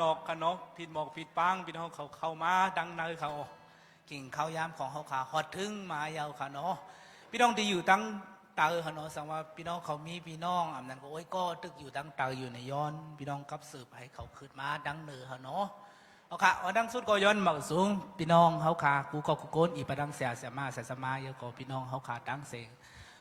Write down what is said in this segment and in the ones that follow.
นอกกันเนาะผิดหมอกผิดปังพี่น้องเขาเข้ามาดังในเขากิ่งเขายามของเขาขาฮอดถึงมายาวค่ะเนาะพี่น้องที่อยู่ตั้งเตอค่ะเนาะสังว่าพี่น้องเขามีพี่น้องอันนั้นก็โอ้ยก็ตึกอยู่ตั้งเตออยู่ในย้อนพี่น้องกับสืบให้เขาขึ้นมาดังเนือค่ะเนาะเอาค่ะว่าดังสุดก็ย้อนหมักสูงพี่น้องเขาขากูก็กูโกนอีประดังเสียเสียมาเสียสมาเยอะก็พี่น้องเขาขาดังเสียง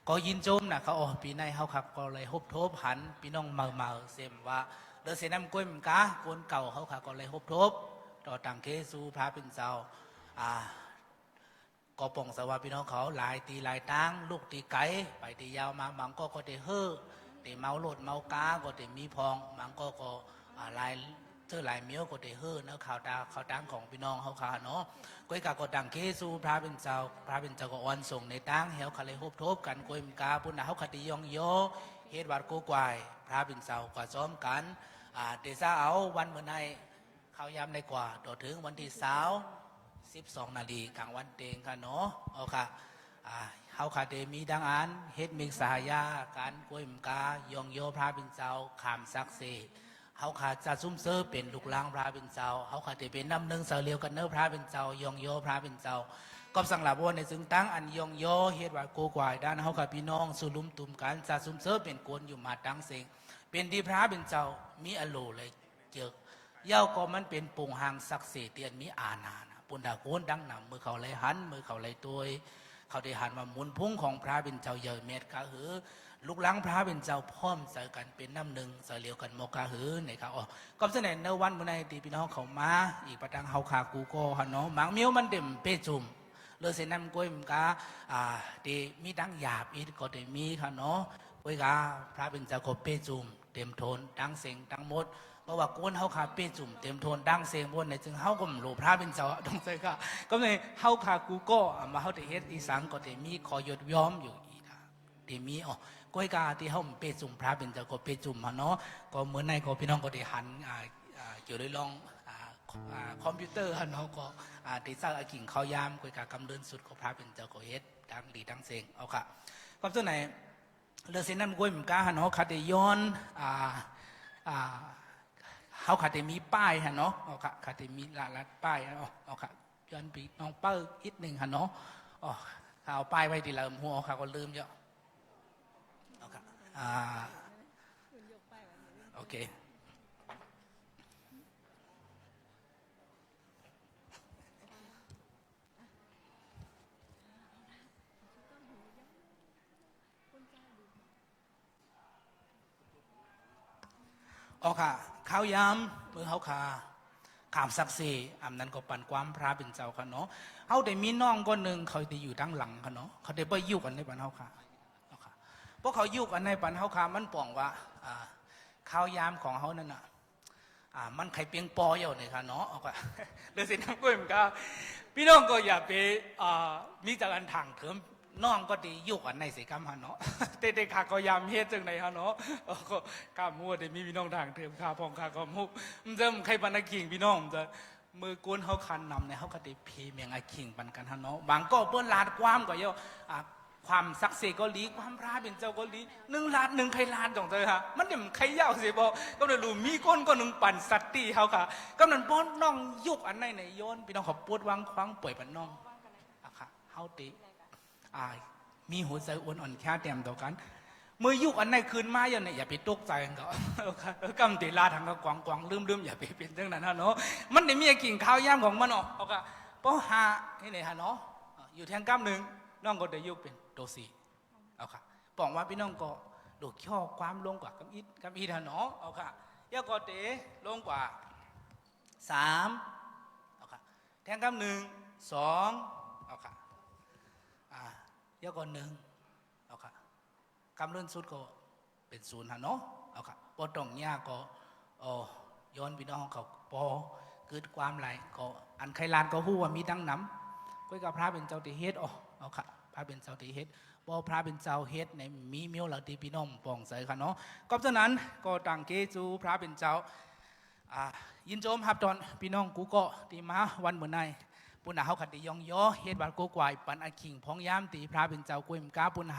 ก็ยินโจมนะเขาอ๋อปีในเขาขับก็เลยฮบทบหันพี่น้องเมาเสียมว่าเดือดเสียน้ำกล้วยมันกะคนเก่าเขาขับก็เลยฮบทบต่อต่างเคสูพระเป็นเจ้าก็ป่องสว่าพี่น้องเขาหลายตีหลายตั้งลูกตีไก่ไปตียาวมาบางก็ตีเฮ่อตีเมาโลดเมากาก็ตีมีพองบางก็ลายเจอหลายเมียวก็ตีเฮ่อเนื้อข่าวตาข่าวตั้งของพี่น้องเขาขาเนาะก้อยกาก็ต่างเคสูพระเป็นเจ้าก็อ่อนส่งในตั้งเหี่ยวเขาเลยฮบทบกันกล้วยมันกาปุ่นเขาขัดตียองโยเฮ็ดวัดกูกวายพระเป็นเจ้าก็ซ้อมกันเดซ่าเอาวันเมื่อไงเขาย้ำในกว่าต่อถึงวันที่12 นาฬิกลางวันเตงค่ะเนาะเอาค่ะเขาค่ะเดมีดังอันเฮ็ดมิกสายาการกล้วยมกายองโยพระบินเจ้าขามซักเซเขาค่ะจะซุ่มเซอร์เป็นลูกล้างพระบินเจ้าเขาค่ะเดเป็นน้ำหนึ่งเสลียวกันเนื้อพระบินเจ้ายองโยพระบินเจ้าก็สังหลับว่าในซึ่งตั้งอันยองโยเฮ็ดว่าโกกวายด้านเขาค่ะพี่น้องสุลุมตุ่มกันจะซุ่มเซอร์เป็นกวนอยู่มาตั้งเสงเป็นที่พระบินเจ้ามีอโลเลยเจอเย้าก็มันเป็นปุ่งหางซักเซเตียนมีอาณาปุ่นดาโกนดังหนำมือเขาเลยหันมือเขาเลยตัวเขาได้หันมาหมุนพุ่งของพระเป็นเจ้าเยอะเม็ดกะหือลูกหลังพระเป็นเจ้าพร้อมใส่กันเป็นน้ำหนึ่งใส่เลียวกันโมกะหือในเขาก็เสนอในวันมื่อในตีพี่น้องเขามาอีกประดังเขาขากูก็ฮันเนาะหมังเมียวมันเต็มเปจุ่มเลือเสนำกล้วยมันกะดีมีดังหยาบอีกก็ได้มีค่ะเนาะกล้วยกะพระเป็นเจ้าก็เปจุ่มเต็มโทนดังเสียงดังหมดเพราะว่าก้นเขาขาเป้จุ่มเต็มโทนดังเสียงบนในจึงเขาก็มโลพระเป็นเจ้าต้องใช่ค่ะก็เลยเขาขากูก็มาเขาได้เฮ็ดอีสังก็ได้มีคอยดย้อมอยู่อีกได้มีก้อยกาที่เขาเป้จุ่มพระเป็นเจ้าก็เป้จุ่มมาเนาะก็เหมือนในก็พี่น้องก็ได้หันเกี่ยวด้วยลองคอมพิวเตอร์เนาะก็ได้สร้างกิ่งเขายามก้อยกากำเดินสุดของพระเป็นเจ้าก็เฮ็ดดังดีดังเสียงเอาค่ะก็ส่วนไหนเรื่องเส้นนั้นก้อยเหมือนกันเนาะขาดได้ย้อนเขาขาดแต่มีป้ายฮะเนาะเอาค่ะขาดแต่มีลัดป้ายเอาค่ะย้อนปีน้องเปิ้ลอีกหนึ่งฮะเนาะเอาป้ายไว้ที่เราหัวเขาก็ลืมเยอะเอาค่ะโอเคเอาค่ะข้าวยำมือเขาขาขามศักดิ์ศรีอันนั้นก็ปั่นความพระเป็นเจ้าค่ะเนาะเขาได้มีน้องคนหนึ่งเขาได้อยู่ด้านหลังค่ะเนาะเขาได้ไปยุ่งกันในปันเขาขาเพราะเขายุ่งกันในปันเขาขามันป่องว่าข้าวยำของเขานั่นน่ะมันไข่เปียงปอเยอะเลยค่ะเนาะเอาค่ะเดี๋ยวสิน้ำกุ้ยมันก็พี่น้องก็อย่าไปมีจากอันถังเถิมน้องก็ดียุ่งกันในสิกรรมฮะเนาะเด็กๆข้าก็ยามเฮ็ดจังในฮะเนาะก็ข้ามัวเดี๋ยวมีพี่น้องทางเถิมข้าพองข้าก็มุกมันจะใครปันอาคิงพี่น้องมันจะมือก้นเขาคันนำเนี่ยเขาก็ได้พีเมียงอาคิงปันกันฮะเนาะบางก็เปิ้นลาดความก็เยอะความศักดิ์สิทธิ์ก็ลีความพระเป็นเจ้าก็ลี1 ล้าน 1ใครล้านของเธอค่ะมันเดี๋ยวใครยาวสิบอกก็เลยรู้มีก้นก็1ปั่นสัตตีเขาค่ะก็นั่นป้อนน้องยุกอันไหนในโยนพี่น้องเขาปวดวางคว้างป่วยปันน้องค่ะเฮาติมีหัวใจอ่อนแค่เต็มต่อกันเมื่อยุกอันไหนคืนมาอย่างนี้อย่าไปตกใจกันก็กำตีลาทางก็กวางลืมอย่าไปเป็นเรื่องนั้นเนาะมันได้มีกิ่งข้าวย่ำของมันเอาค่ะเพราะหาที่ไหนฮะเนาะอยู่แทงกำหนึ่งน้องก็ได้ยุกเป็นโตสีเอาค่ะบอกว่าพี่น้องก็ดูข้อความลงกว่ากำอีฮะเนาะเอาค่ะยาก็เตะลงกว่า3เอาค่ะแทงกำ1 2เอาค่ะยาก็1เอาค่ะกำเลื่อนสุดก็เป็น0ฮะเนาะเอาค่ะปอตรงเนี้ยก็ย้อนพี่น้องเขาปอเกิดความไหลก็อันไขลานก็หู้ว่ามีดังน้ำก็กับพระเป็นเจ้าติเฮ็ดเอาค่ะพระเป็นเจ้าติเฮ็ดบ่พระเป็นเจ้าเฮ็ดในมีเมียวเหล่าที่พี่น้องปองใส่ค่ะเนาะก็ฉะนั้นก็ต่างเกจูพระเป็นเจ้ายินโจมฮับตอนพี่น้องกูก็ตีมาวันเหมือนในปุ่นเขาขัดยองย่อเฮ็ดวัดกูกวายปันอาคิงพองยามตีพระเป็นเจ้ากุยมกาปุ่นเ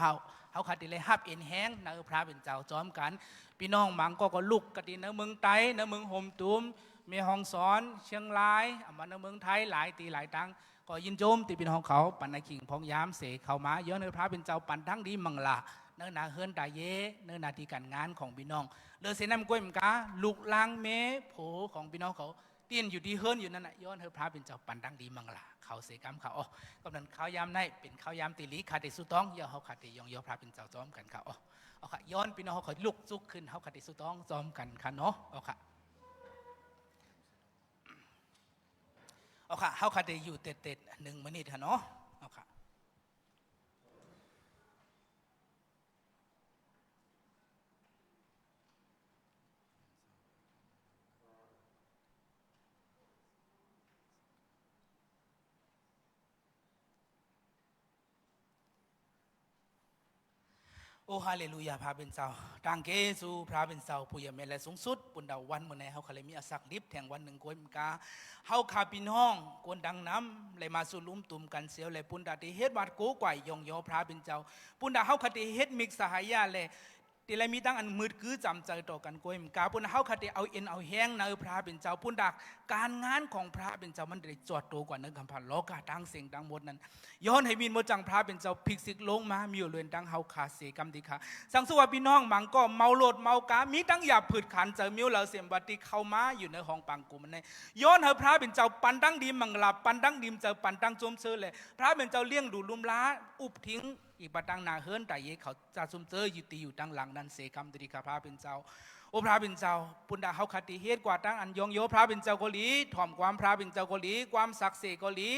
ขาขัดเลยฮับเอ็นแห้งในพระเป็นเจ้าจอมกันพี่น้องมังก็ลุกกะดีในเมืองไตในเมืองโฮมตุ้ม แม่ฮ่องสอนเชียงรายมาในเมืองไทยหลายตีหลายตังก็ยินโจมตีพี่น้องเขาปันในขิงพองยามเสกเข้ามาย้อนในพระเป็นเจ้าปันทั้งดีมังละเนื้อนาเฮิรนตาเยเนื้อนาที่การงานของพี่น้องเลือเสนำกล้วยมกาลูกลางเมโผของพี่น้องเขาเตี้ยนอยู่ที่เฮิรนอยู่นั่นน่ะย้อนเฮอพระเป็นเจ้าปันทั้งดีมังละเขาเสกรรมเขาอ๋อกำนันเขายามในเป็นเขายามตีลีขาดสุต้องย่อเขาขาดยองย่อพระเป็นเจ้าจอมกันเขาอ๋อเอาค่ะย้อนพี่น้องเขาลุกซุกขึ้นเขาขาดสุต้องจอมกันค่ะเนาะเอาค่ะเอาค่ะเขาขาดอยู่เต็ด1 มื้อค่ะเนาะเอาค่ะโอ้ฮาเลลูยาพระเป็นเจ้าตังเกซูพระเป็นเจ้าผู้ยามและสูงสุดปุ่นดาววันเมื่อไหร่เขาเขาเลยมีอาศักดิบแทงวันหนึ่งกวนกาเขาขาพี่น้องกวนดังน้ำเลยมาสู่ลุ่มตุ่มกันเสียวเลยปุ่นดาที่เฮ็ดวัดโกไก่ยองยอพระเป็นเจ้าปุ่นดาเขาคติเฮ็ดมิกสหายาเลยที่เลยมีตั้งอันมืดคือจำใจต่อกันกวนกาปุ่นดาเขาคติเอาเอ็นเอาแห้งในพระเป็นเจ้าปุ่นดาการงานของพระเป็นเจ้ามันได้จอดตัวกว่าเนื้อคำพันโลกาตั้งเสียงดังหมดนั้นย้อนให้มีนโมจังพระเป็นเจ้าพิกสิกลงมามีอยู่เรือนตั้งเฮาขาเสกรรมดีค่ะสังสวพี่น้องมังก็เมาโลดเมากามีตั้งหยาบผืดขันเจอมิวเหล่าเสียมบัติเข้ามาอยู่ในห้องปังกุมันในย้อนเฮาพระเป็นเจ้าปันตั้งดีมังลาปันตั้งดีมเจอปันตั้งจมเสือเลยพระเป็นเจ้าเลี้ยงดูลุมล้าอุบทิ้งอีกปัตั้งนาเฮิรนแต่เย่เขาจะซุ่มเจออยู่ตีอยู่ตั้งหลังนั้นเสกรรมดีค่ะพระเป็นเจ้าโอพระเป็นเจ้าปุณดาเขาคติเฮ็ดกว่าตั้งอันยองโยพระเป็นเจ้าเกาหลีถ่อมความพระเป็นเจ้าเกาหลีความศักดิ์สิทธิ์เกาหลี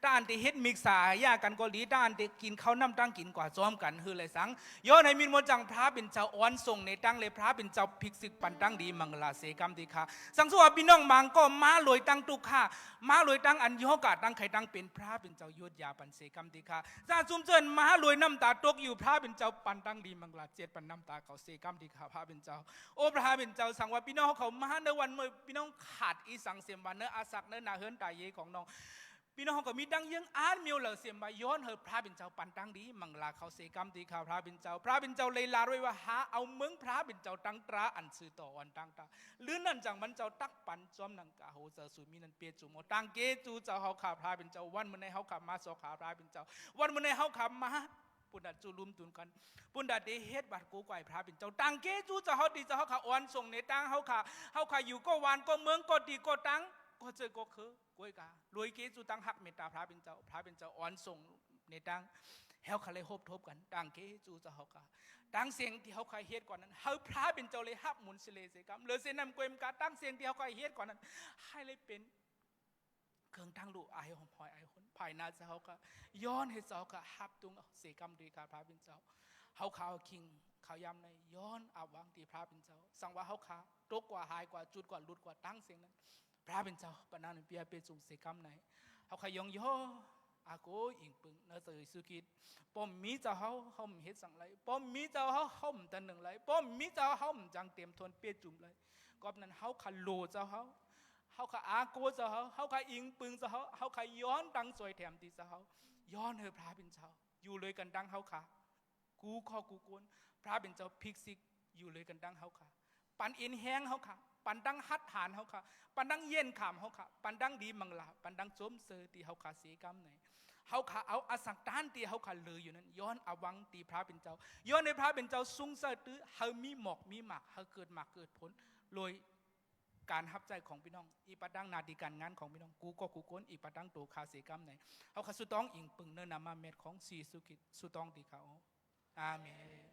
ตั้งอันที่เฮ็ดมิกษาญากันเกาหลีตั้งอันที่กินข้าวน้ำตั้งกินกว่าซ้อมกันคือเลยสังย้อนให้มินโมจังพระเป็นเจ้าอ่อนส่งในตั้งเลยพระเป็นเจ้าภิกษุปันตั้งดีมังลาเสกรรมดีค่ะสังสวพี่น้องมังก็มาลอยตั้งตุกค่ะมาลอยตั้งอันโยกาตั้งไข่ตั้งเป็นพระเป็นเจ้ายุทธยาปันเสกรรมดีค่ะซาซุมเจินมาลอยน้ำตาตกอยู่พระเป็นเจ้าปันตั้งดีมังลา7 ปันน้ำตาเขาเสกรรมดีค่ะพระเป็นเจ้าโอ้พระเป็นเจ้าสังว่าพี่น้องเขามาในวันเมื่อพี่น้องขาดอีสังเสียมวันเนื้ออาศักเนื้อนาเฮิรนตายเยของน้องพี่น้องก็มีดังยังอ่านมิวเหล่าเสียมบย้อนเฮอพระเป็นเจ้าปันตั้งดีมังลาเขาเสกรรมดีข่าวพระเป็นเจ้าเลยลาด้วยว่าหาเอาเมืองพระเป็นเจ้าตั้งตราอันสื่อต่อวันตั้งตาหรือนั่นจังมันเจ้าตักปันจอมนังกาโหเจอสุมีนันเปียจูโมตังเกจูเจ้าเขาข่าวพระเป็นเจ้าวันเมื่อในเขาขับมาสอข่าวพระเป็นเจ้าวันเมื่อในเขาขับมาปุ่นดัดจูลุมตุนกันปุ่นดัดเดเฮ็ดบัดกูไก่พระเป็นเจ้าตังเกจูเจ้าเขาดีเจ้าเขาขาอ่อนส่งในตังเขาขาอยู่ก็วานก็เมืองก็ดีก็ตังก็เจอก็คือกวยการวยเกจูตังหักเมตตาพระเป็นเจ้าอ่อนส่งในตังเฮาขาเลยฮบทบกันตังเกจูเจ้าเขาขาตั้งเสียงที่เขาเคยเฮ็ดก่อนนั้นเฮาพระเป็นเจ้าเลยหับหมุนเสลเสกรรมเลยเสนำกวยมกาตั้งเสียงที่เขาเคยเฮ็ดก่อนนั้นให้เลยเป็นเครื่องตั้งลูกไอหอมหอยไอคนภายนาเจ้าก็ย้อนให้เจ้าก็หับตุงเสกรรมดีค่ะพระเป็นเจ้าเฮาข่าวคิงข่าวยำในย้อนอาวังที่พระเป็นเจ้าสั่งว่าเฮาขาตกกว่าหายกว่าจุดกว่าหลุดกว่าตั้งเสียงนั้นพระเป็นเจ้าปนันเปียเป็นสุเสกรรมไหนเฮาขยองย่ออาโกอิงปึงเนื้อเตยสุกิดป้อมมีเจ้าเฮาเฮ็ดสั่งไรป้อมมีเจ้าเฮาตันหนึ่งไรป้อมมีเจ้าเฮาจังเต็มทนเปียจุ่มไรก็นั้นเฮาขันโลเจ้าเฮาขาอาโกเจ้าเฮาขาอิงปึงเจ้าเฮาขาย้อนดังสวยแถมตีเจ้าย้อนเฮอพระเป็นเจ้าอยู่เลยกันดังเฮาขากูข้อกูกวนพระเป็นเจ้าพิกซิกอยู่เลยกันดังเฮาขาปันเอ็นแห้งเฮาขาปันดังฮัดหานเฮาขาปันดังเย็นขามเฮาขาปันดังดีมังลาปันดังโจมเซอตีเฮาขาเสกรรมไหนเฮาขาเอาอสังตานตีเฮาขาเลยอยู่นั้นย้อนอวังตีพระเป็นเจ้าย้อนในพระเป็นเจ้าสุงเสตื้อเฮามีหมอกมีหมากเฮาเกิดหมากเกิดผลโดยการฮับใจของพี่น้องอีปัดดังนาดีการงานของพี่น้องกูก็กูก้นอีปัดดังโตคาเสกรรมไหนเฮาขาสุตองอิงปึงเนื้อนามาเม็ดของสีสุกิจสุตองตีเขาอาเมน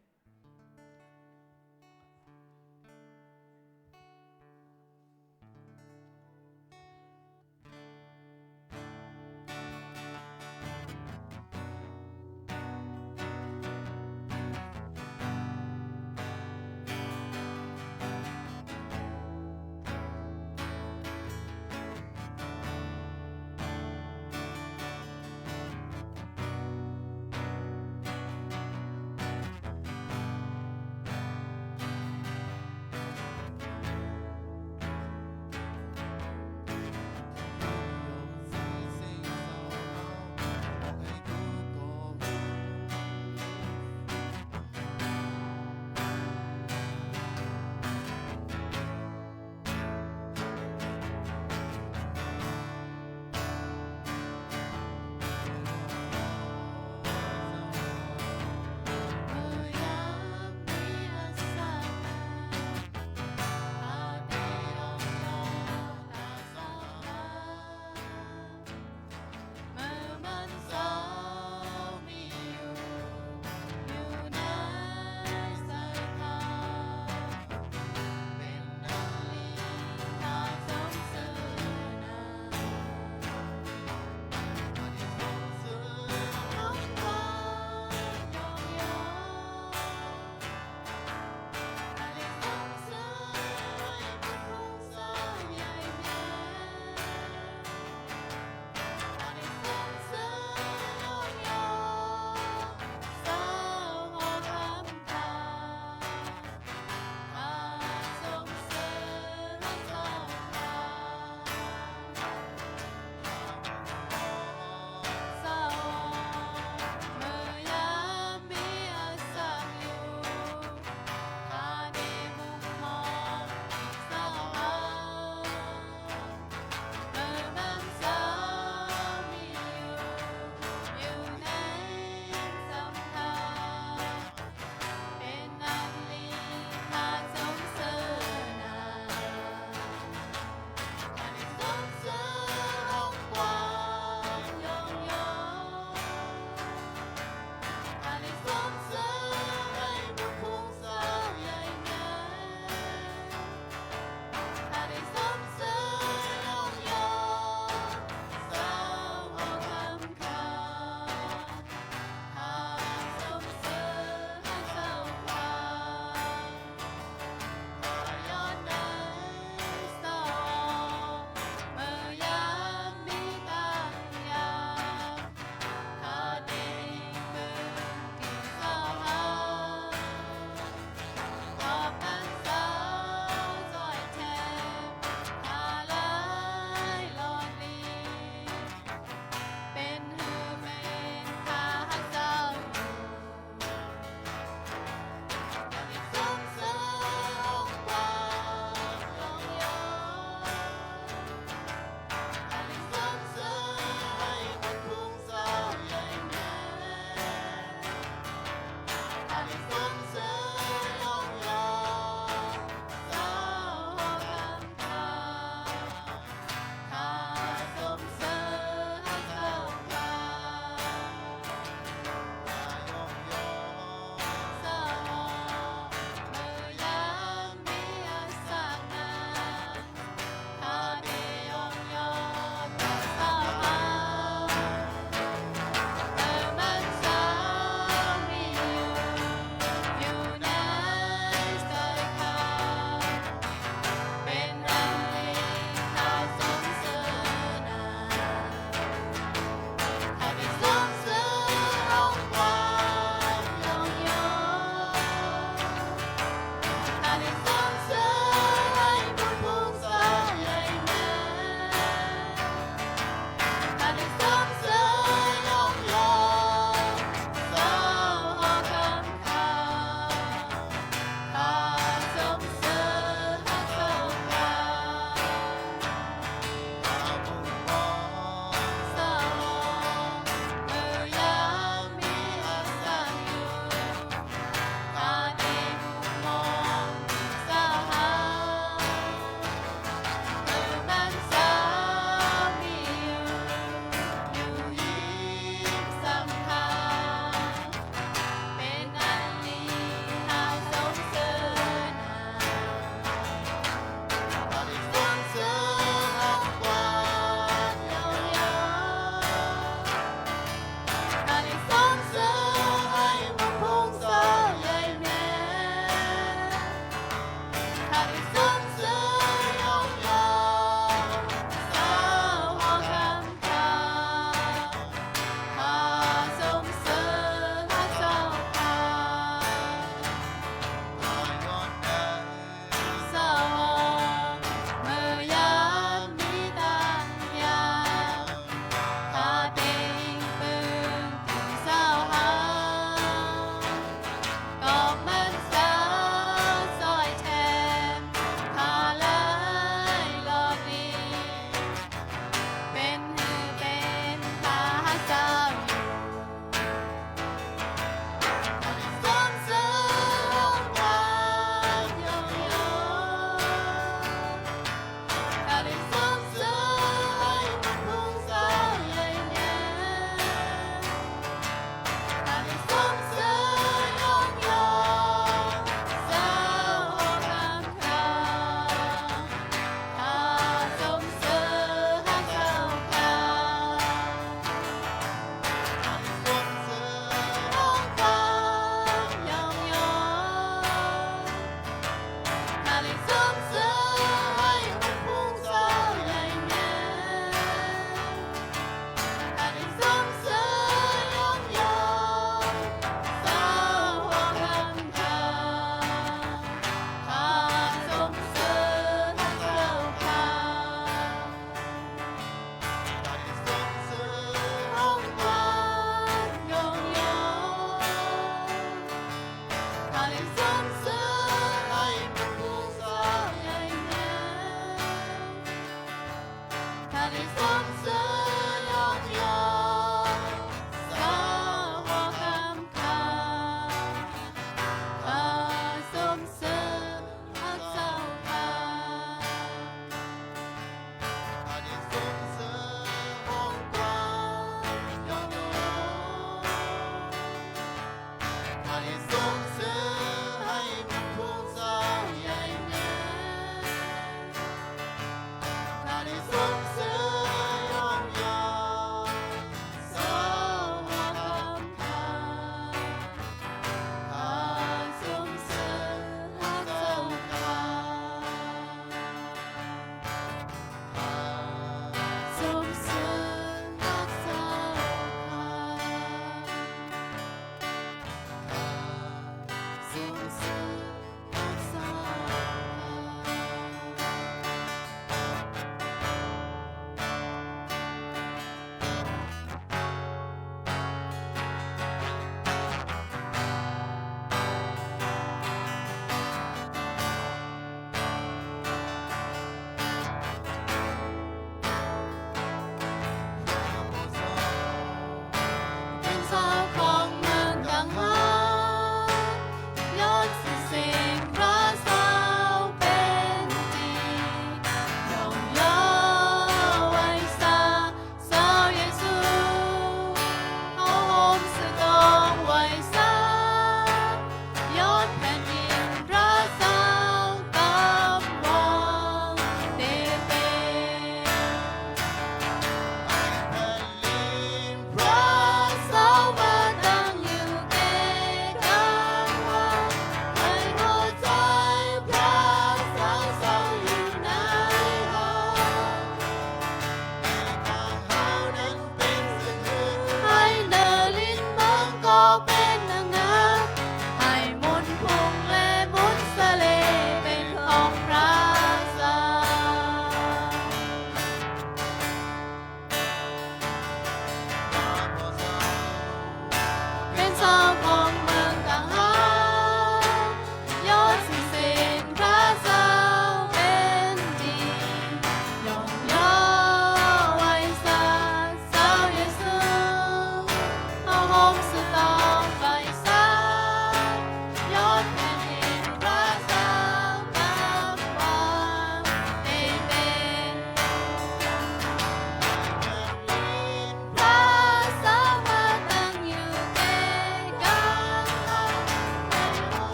ได้ส่งเสริมยกย่องสาวกคำพาข้าส่งเสริมฮักเจ้าพาข้าได้ส่งเสริมวงกว้างยกย่องข้าได้ส่งเสริมให้มันภูมิใจใหญ่แน่ข้าได้ส่งเสริมยก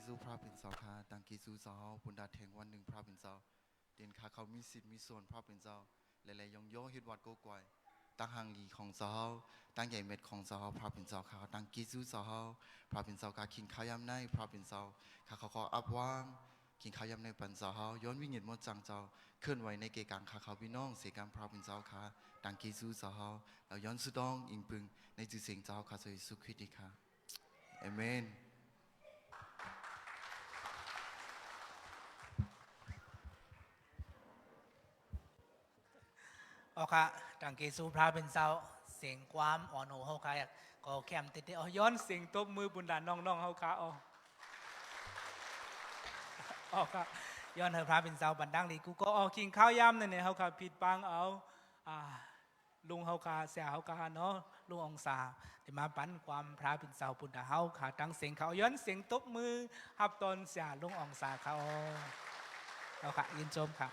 ซูพระเป็นเจ้าค่ะตังกิซูเจ้าบุญดาแทงวันหนึ่งพระเป็นเจ้าเด่นข้าเขามีสิทธิ์มีส่วนพระเป็นเจ้าหลายๆยองโยฮิตวัดโกกวยตั้งหางลีของเจ้าตั้งใหญ่เม็ดของเจ้าพระเป็นเจ้าค่ะตังกิซูเจ้าพระเป็นเจ้าการขิงข้าวยำในพระเป็นเจ้าข้าเขาขออับว่างขิงข้าวยำในปันเจ้าย้อนวิญญาณมดจังเจ้าเคลื่อนไหวในเกกังข้าเขาพี่น้องเสียการพระเป็นเจ้าค่ะตังกิซูเจ้าแล้วย้อนสุดองอิงพึงในจื่อเสียงเจ้าข้าเจ้าเยซูคริสต์ดีค่ะเอเมน โอเคตังเกสูพระเป็นเจ้าเสียงความอ่อนโอเฮาค่ะก็แคมติดๆย้อนเสียงตบมือบุญดาน้องๆเฮาค่ะอ๋อค่ะย้อนเฮาพระเป็นเจ้าบันดังลีกูก็กินข้าวยำเนี่ยเฮาค่ะผิดปังเอาลุงเฮาค่ะเสียเฮาค่ะเนาะลุงองศาที่มาปันความพระเป็นเจ้าบุญดาเฮาค่ะตั้งเสียงเขาย้อนเสียงตบมือฮับตอนเสียลุงองศาเขาเอาค่ะยินชมค่ะ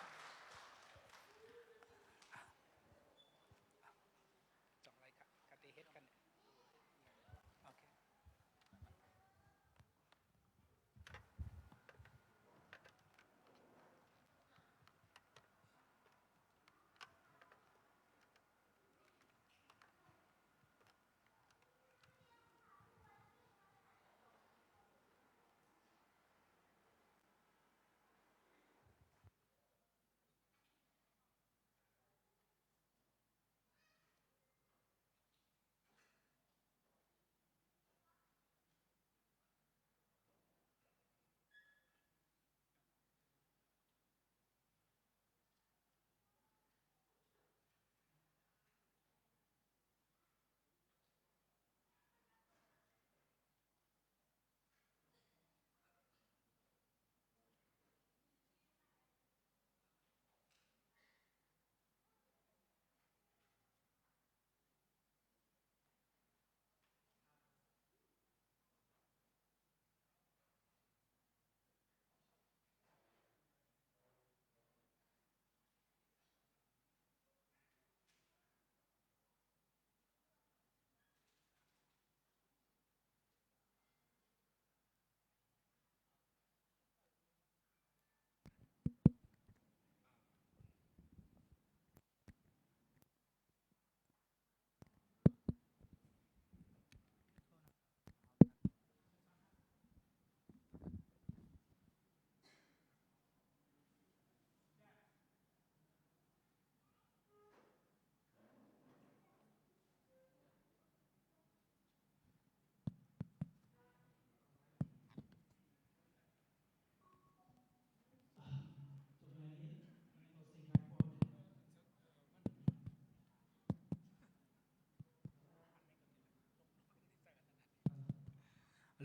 จองอะไรค่ะกติเฮ็ดกันโอเค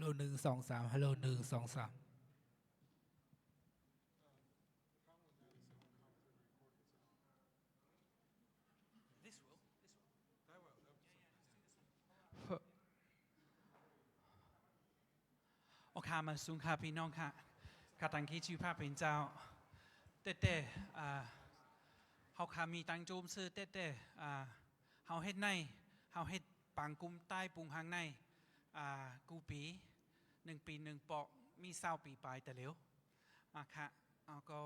ฮัลโหล1 2 3ฮัลโหล1 2 3โอเคมาสุงค่ะพี่น้องค่ะข้าตั้งคิดชื่อพระเป็นเจ้าแต่เขาขามีตังโจมซื้อแต่เขาเฮ็ดในเขาเฮ็ดปังกุมใต้ปุงหางในกูปี1 ปี 1 ปอกมี20 ปีไปแต่เร็วมาค่ะเอาก็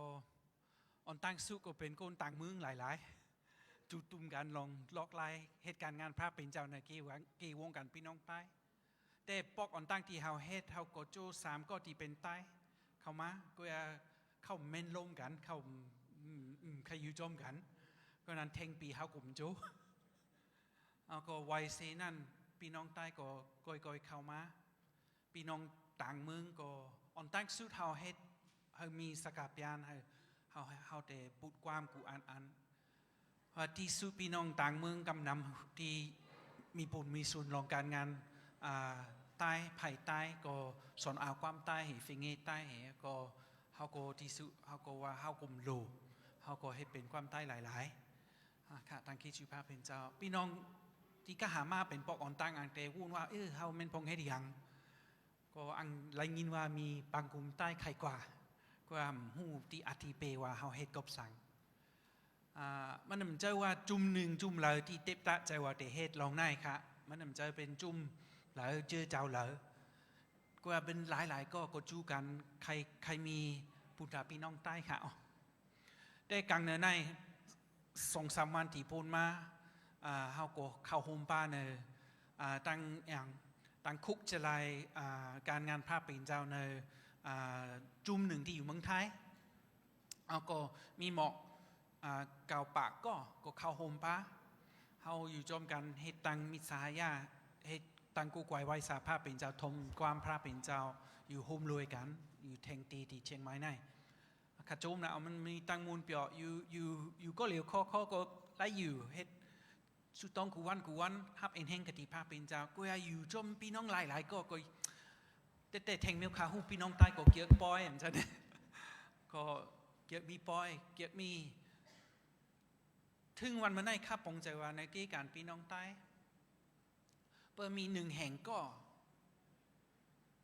ออนตั้งสุก็เป็นก้นต่างเมืองหลายๆจุดตุ่มกันลองลอกลายเหตุการณ์งานพระเป็นเจ้าในกี่วงกันพี่น้องใต้แต่ปอกอ่อนตั้งที่เฮาเฮ็ดเฮาก็โจ3ก็ที่เป็นใต้เข้ามาก็เข้าเม่นลมกันเข้าขยุจมกันก็นั้นเทงปีเฮากลุ่มโจเอาก็ไวเซนั่นพี่น้องใต้ก็ก้อยเข้ามาพี่น้องต่างเมืองก็อ่อนตั้งสุดเฮาเฮ็ดเฮามีสกัดยานเฮาแต่พูดความกูอันว่าที่สุดพี่น้องต่างเมืองกำนำที่มีผลมีส่วนรองการงานใต้ไผ่ใต้ก็สอนเอาความใต้ให้ฟิงเงใต้ก็เฮาก็ที่สุดเฮาก็ว่าเฮากลุ่มโลเฮาก็ให้เป็นความใต้หลายๆค่ะตั้งคิดชื่อพระเป็นเจ้าพี่น้องที่ก็หามาเป็นปอกอ่อนตั้งอังเตวุ่นว่าเฮาเป็นพงเฮ็ดยังก็อังไรยินว่ามีปังกลุ่มใต้ใครกว่าความหูที่อธิเปว่าเฮาเฮ็ดกบสังมันนำเจอว่าจุ่มหนึ่งจุ่มเลยที่เต็บตะใจว่าเตเฮ็ดลองได้ค่ะมันนำเจอเป็นจุ่มเลยเจอเจ้าเลย ก็เป็นหลายๆก็จู้กันใครมีปุตตาพี่น้องใต้ค่ะได้กังเนอใน2-3 วันที่พูนมาเฮาก็เข้าโฮมป้าเนอตั้งอย่างตั้งคุกจะลายการงานภาพเป็นเจ้าเนอจุ่มหนึ่งที่อยู่เมืองไทยเอาก็มีหมอกเก่าปากก็เข้าโฮมป้าเฮาอยู่จอมกันเฮ็ดตังมิตรสหายาเฮ็ดตังกูกวยไว้สาภาพเป็นเจ้าทมความพระเป็นเจ้าอยู่โฮมรวยกันอยู่แทงตีที่เชียงใหม่ในข้าโจมนะเอามันมีตังมูลเปียอยู่ก็เหลียวข้อก็ไล่อยู่เฮ็ดสุดต้องกูวันฮับเอ็นแห้งกติภาพเป็นเจ้าก็อยู่จมพี่น้องหลายก็แต่แทงเมียวขาหูพี่น้องใต้ก็เกี่ยวปอยอย่างเช่นก็เกี่ยวมีปอยเกี่ยวมีถึงวันมันได้ข้าปงใจว่าในที่การพี่น้องใต้เปิดมี1 แห่งก็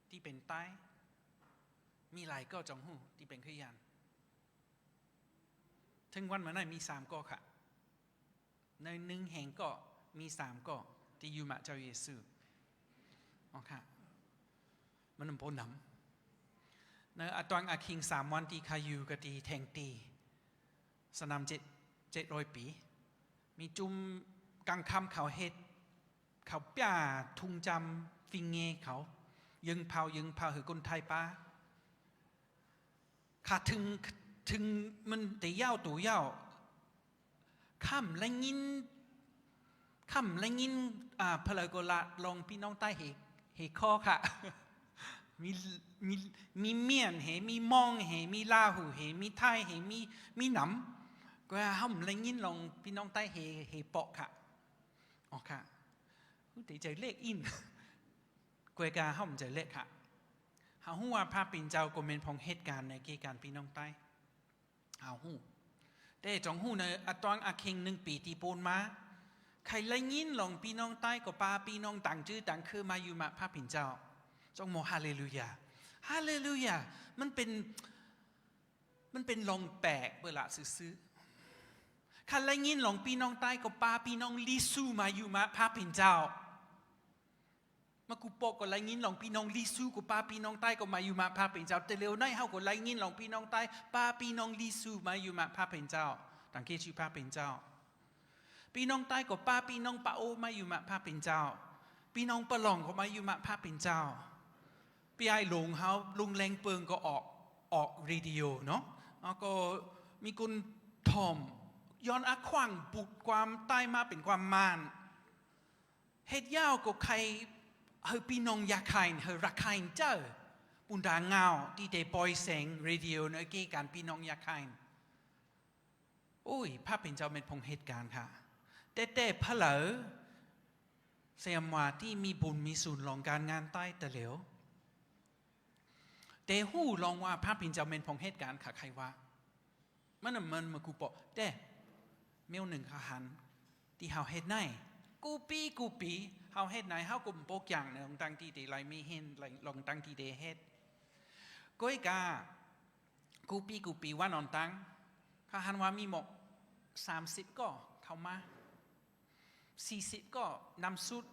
ที่เป็นใต้มีหลายก็จองหูที่เป็นขยันถึงวันมันได้มี3ก็ค่ะใน1 แห่งก็มี3ก็ที่อยู่มาเจ้าเยซูอ๋อค่ะมันนำโพนำในอัตวังอาคิง3 วันที่ขาอยู่กตีแทงตีสนาม700 ปีมีจุ่มกังคำเขาเฮ็ดเขาป่าทุงจำฟิงเงเขายึงเผาหือคนไทยป้าขาถึงมันแต่เย้าตัวเย้าค่ำและยินพลกละลงพี่น้องใต้เหข้อค่ะมีเมียนมีมองมีลาหูมีไทยมีหนำก็ห้ามและยินลงพี่น้องใต้เหเปาะค่ะอ๋อค่ะแต่ใจเล็กอินกวยกาห้ามใจเล็กค่ะหาหูว่าพระปิ่นเจ้าก็เป็นพองเหตุการณ์ในกีการพี่น้องใต้หาหูแต่จงหูในอัตวังอาคิง1 ปีที่ปูนมาใครไล่ยินลงพี่น้องใต้ก็ปาพี่น้องต่างชื่อต่างคือมาอยู่มาพระปิ่นเจ้าจงโมฮาเลลูยาฮาเลลูยามันเป็นลงแปลกเวลาซื้อใครไล่ยินลงพี่น้องใต้ก็ปาพี่น้องลิซูมาอยู่มาพระปิ่นเจ้ามากูปกก็ไล่ยินลงพี่น้องลิซูก็ปาพี่น้องใต้ก็มาอยู่มาพระปิ่นเจ้าแต่เร็วในเฮาก็ไล่ยินลงพี่น้องใต้ปาพี่น้องลิซูมาอยู่มาพระปิ่นเจ้าตั้งเกชื่อพระปิ่นเจ้าพี่น้องใต้ก็ปาพี่น้องปาโอมาอยู่มาพระปิ่นเจ้าพี่น้องปะหลองก็มาอยู่มาพระปิ่นเจ้าพี่ไอ้หลงเฮาลุงแรงเปิงก็ออกเรดิโอเนาะแล้วก็มีคนทอมย้อนอักขวางบุกความใต้มาเป็นความมานเฮ็ดยาวก็ใครเฮอพี่น้องยาคายเฮอรักคายเจ้าปุ่นดาเงาที่ได้ปล่อยแสงเรดิโอในเกี่การพี่น้องยาคายโอ้ยพระเป็นเจ้าเป็นพงเหตุการณ์ค่ะแต่พระเหลอเสียมว่าที่มีบุญมีส่วนลองการงานใต้แต่เหลวแต่หู้ลองว่าพระเป็นเจ้าเป็นพงเหตุการณ์ค่ะใครว่ามันมากูปอแต่เมียว1ขาหันที่เฮาเฮ็ดไหนกูปีเฮาเฮ็ดไหนเฮากุมโปกอย่างลงตั้งที่เดไลไม่เห็นลงตั้งที่เดเฮ็ดก้อยกากูปีว่านอนตั้งขาหันว่ามีหมก30ก็เข้ามา40ก็นำสุด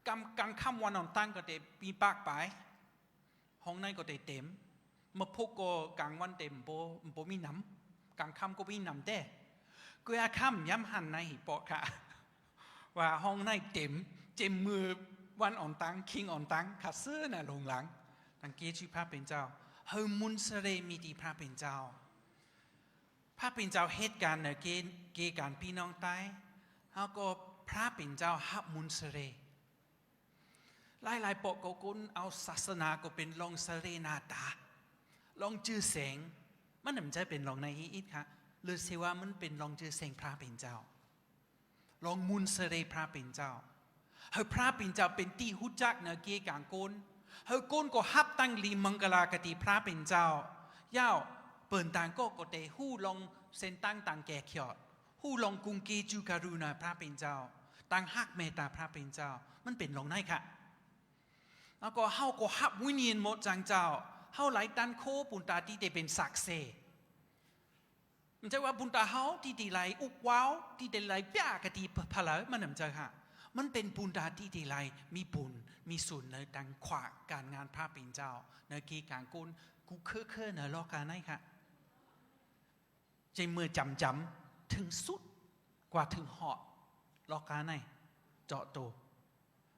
กำค่ำวันนอนตั้งก็เดปีปากไปห้องในก็เดเต็มมาพกก็กลางวันเต็มโบมีน้ำกลางค่ำก็มีน้ำแต่ก็อาค่ำย้ำหันในปอกค่ะว่าห้องในเต็มมือวันอ่อนตังคิงอ่อนตังขัดเสื้อน่ะลงหลังตั้งเกชื่อพระเป็นเจ้าเฮมุนเสเรมีดีพระเป็นเจ้าพระเป็นเจ้าเหตุการณ์เนี่ยเกการพี่น้องใต้แล้วก็พระเป็นเจ้าฮับมุนเสเรหลายปกก็คุณเอาศาสนาก็เป็นลองเสเรนาตาลองจื้อแสงมันไม่ใช่เป็นลองในอีกค่ะหรือเสว่ามันเป็นลองจื้อแสงพระเป็นเจ้าลองมุนเสเรพระเป็นเจ้าเฮาพระเป็นเจ้าเป็นที่หุจักเนเกกางโกนเฮาโกนก็ฮับตั้งลีมังกลากติพระเป็นเจ้าย่าวเปิ่นต่างก็เตหู้ลองเส้นตั้งต่างแก่เขียดหู้ลองกุงเกจูการุณาพระเป็นเจ้าต่างฮักเมตตาพระเป็นเจ้ามันเป็นลองไหนค่ะแล้วก็เฮาก็ฮับวิญญาณหมดจังเจ้าเฮาไหลตันโคปุนตาที่ได้เป็นศักดิ์เสมันจะว่าปุนตาเฮาที่ได้ไหลอุกว้าวที่ได้ไหลป่ากะทีพะเลมันนำใจค่ะ มันเป็นบุญตาที่ดีไรมีบุญมีส่วนในดังขวาการงานพระปิ่นเจ้าในกีการกูเคยในโลกาไหนค่ะใจมือจำถึงสุดกว่าถึงเหาะโลกาไหนเจาะโต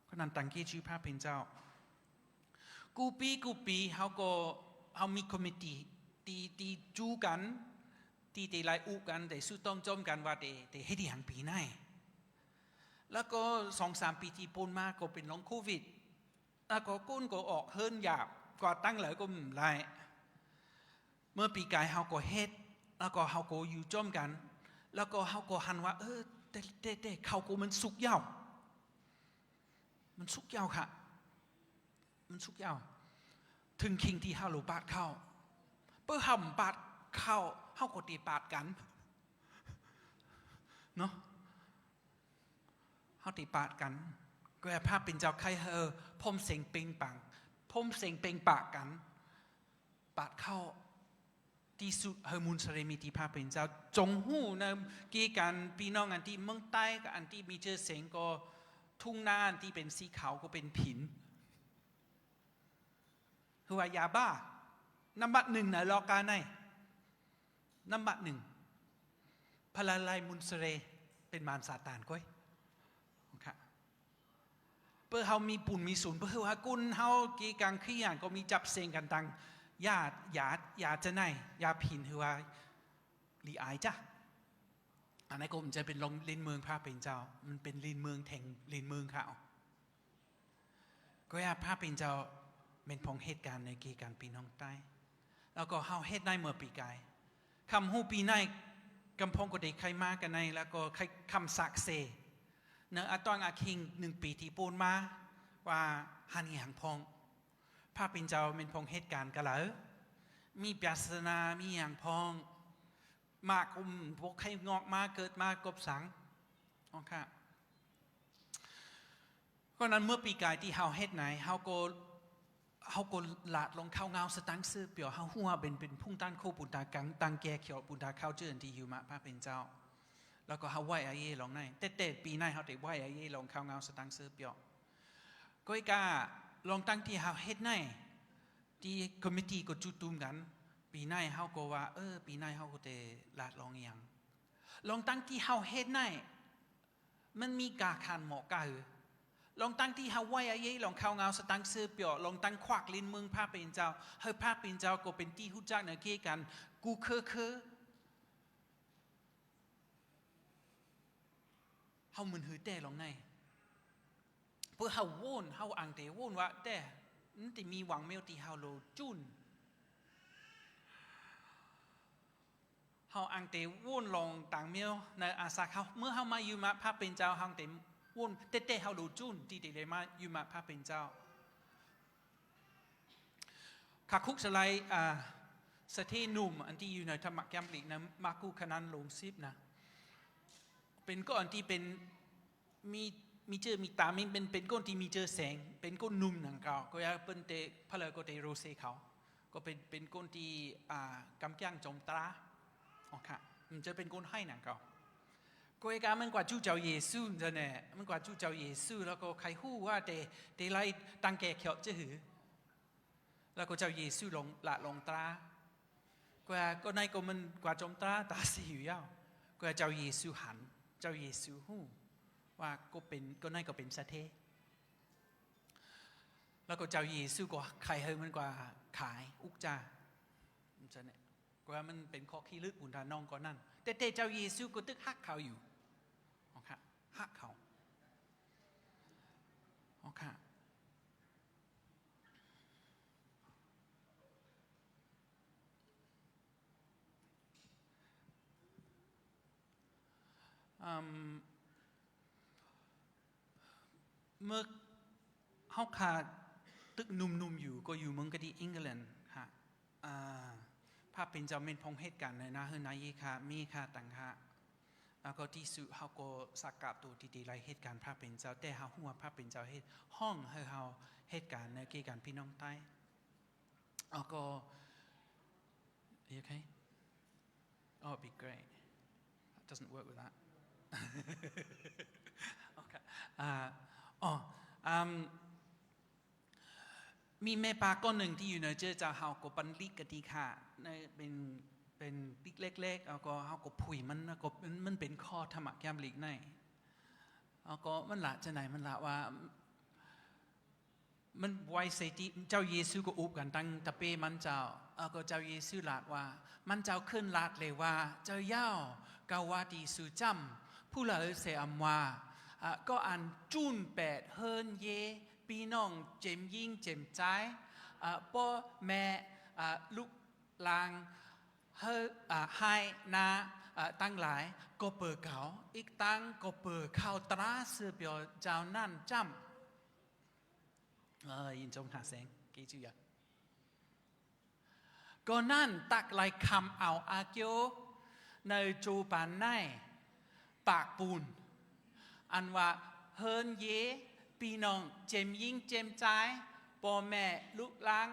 ขนาดตั้งกี้ชื่อพระปิ่นเจ้ากูปีเขามีคอมมิตี้ตีจูกันตีไล่อุกันแต่สู้ต้องจมกันว่าแต่ให้ดีหังปีไหนแล้วก็2-3 ปีที่ปนมาก็เป็นลงโควิดแล้วก็ก้นก็ออกเฮิร์นหยาบกว่าตั้งเลยก็ไล่เมื่อปีกายเขาก็เฮ็ดแล้วก็เขาก็อยู่จมกันแล้วก็เขาก็หันว่าแต่เขาก็มันสุกยาวมันสุกยาวค่ะมันสุกยาวถึงคิงที่เขาหลุบาดเข้าเพื่อห้ามบาดเข้าเขาก็ตีบาดกันเนาะเขาตีปาดกันก็แอบภาพเป็นเจ้าใครพมเสียงเป่งปังพมเสียงเป่งปากกันปาดเข้าที่สุดมุนสเรมีที่ภาพเป็นเจ้าจงหูนะกีกันพี่น้องอันที่เมืองใต้กับอันที่มีเจอเสียงก็ทุ่งนาอันที่เป็นสีขาวก็เป็นผินคือว่ายาบ้านัมบัตหนึ่งนะโลกาในนัมบัตหนึ่งพลาลายมุนสเรเป็นมารซาตานก้อยเพื่อเขามีปุ่นมีศูนย์เพื่อว่ากุนเขากีกังขี้อย่างก็มีจับเซงกันตังญาจะไหนญาผินคือว่าลีอายจ้ะอันนั้นก็มันจะเป็นลงลินเมืองพระเป็นเจ้ามันเป็นลินเมืองแทงลินเมืองเขาก็พระเป็นเจ้าเป็นพงเหตุการณ์ในกีการปีน้องใต้แล้วก็เขาเหตุได้เมื่อปีกายคำหูปีในกำพงก็ได้ใครมากันในแล้วก็คำสักเซเนื้อตอนอาคิง1 ปีที่ปูนมาว่าฮันนี่หังพงพระปิ่นเจ้าเป็นพงเหตุการณ์กันแล้วมีปรัชนามีอย่างพองมากพวกใครงอกมาเกิดมากบสังโอเคก็นั้นเมื่อปีกายที่เฮาเฮ็ดไหนเฮาก็หลาดลงเข้าเงาสตังซื้อเปียวเฮาหัวเป็นพุ่งต้านโคปุตตากังตังแก่เขียวปุตตาเข้าเจริญที่อยู่มาพระปิ่นเจ้าแล้วก็เขาไหวอาเย่ลงในแต่ปีในเขาได้ไหวอาเย่ลงข้าวเงาสตังซื้อเปียวก็อีกาลองตั้งที่เขาเฮ็ดในที่คอมมิตี้ก็จุดตุ้มกันปีในเขาก็ว่าปีในเขาก็ได้ลาดลองอย่างลองตั้งที่เขาเฮ็ดในมันมีกาคานหมอกาลองตั้งที่เขาไหวอาเย่ลองข้าวเงาสตังซื้อเปียวลองตั้งควักลิ้นมึงพระเป็นเจ้าเฮ้ยพระเป็นเจ้าก็เป็นที่หุ่จักเนื้อเกี่ยกันกูคือเขาเหมือนหือแต่ลงในเพื่อเขาโวนเขาอังเตโวนว่าแต่นั่นจะมีหวังเมลตีเขาโลจุนเขาอังเตโวนลงต่างเมลในอาสาเขาเมื่อเขามาอยู่มาพระเป็นเจ้าเขาเต็มโวนแต่เขาโลจุนที่ได้มาอยู่มาพระเป็นเจ้าขาคุกสไลสเทนุ่มอันที่อยู่ในธรรมะแกมลิกนะมากูขนันลงซิบนะเป็นก้อนที่เป็นมีเจอมีตาเป็นก้อนที่มีเจอแสงเป็นก้นนุ่มหนังเก่าก็อยากเป็นเตพระเลก็เตโรเซเขาก็เป็นก้นที่กำจังจมตราอ๋อค่ะมันจะเป็นก้นให้หนังเก่าก็อยากมันกว่าจู้เจ้าเยซูจะเนี่ยมันกว่าจู้เจ้าเยซูแล้วก็ใครฮู้ว่าเตไล่ตั้งแก่เขียวจะหือแล้วก็เจ้าเยซูลงละลงตราก็ในก็มันกว่าจมตราตาสีอยู่ยาวก็เจ้าเยซูหันเจ้าเยซูฮู้ว่าก็นั่นก็เป็นสะเทแล้วก็เจ้าเยซูก็ใครเฮมันกว่าขายอุกจาจะเนี่ยก็ว่ามันเป็นข้อขี้ลึกอุนทานองก็นั่นแต่เจ้าเยซูก็ตึกฮักเขาอยู่โอเคฮักเขาโอเคเมื่อเขาขาดตึกนุ่มๆอยู่ก็อยู่เมืองกดีอังกฤษค่ะภาพเป็นเจ้าเมนพงเหตุการณ์ในนาเฮนายค่ะมีค่ะต่างค่ะแล้วก็ที่สุเขาก็สักกับตัวที่ไรเหตุการณ์ภาพเป็นเจ้าแต่เขาหัวภาพเป็นเจ้าเหตุห้องให้เขาเหตุการณ์ในเกี่ยวกับพี่น้องใต้แล้วก็ okay oh it'd be great that doesn't work with that อ๋อมีแม่ปลาก้อนหนึ่งที่อยู่ในเจ้าเจ้าเฮาก็ปันลิกกะดีค่ะในเป็นลิกเล็กๆแล้วก็เฮาก็ผุยมันก็มันเป็นข้อธรรมะแก้มลิกในแล้วก็มันละจะไหนมันละว่ามันไว้เสติเจ้าเยซูก็อุบกันตั้งตะเปมันเจ้าแล้วก็เจ้าเยซูลาดว่ามันเจ้าขึ้นลาดเลยว่าเจ้าเย้ากาวาดีสุจำผู้ละเสอมว่าก็อันจุนแปดเฮินเยปีน้องเจมยิ่งเจมใจพ่อแม่ลูกลางให้นาตั้งหลายก็เปิดเขาอีกตั้งก็เปิดเข้าตราเสือเปียวเจ้านั่นจำยินจงหาแสงกี่ชื่อก็นั่นตักลายคำเอาอาเกียวในจูปานในปากปูนอันว่าเฮินเยปีน้องเจมยิ่งเจมใจพ่อแม่ลูกล้าง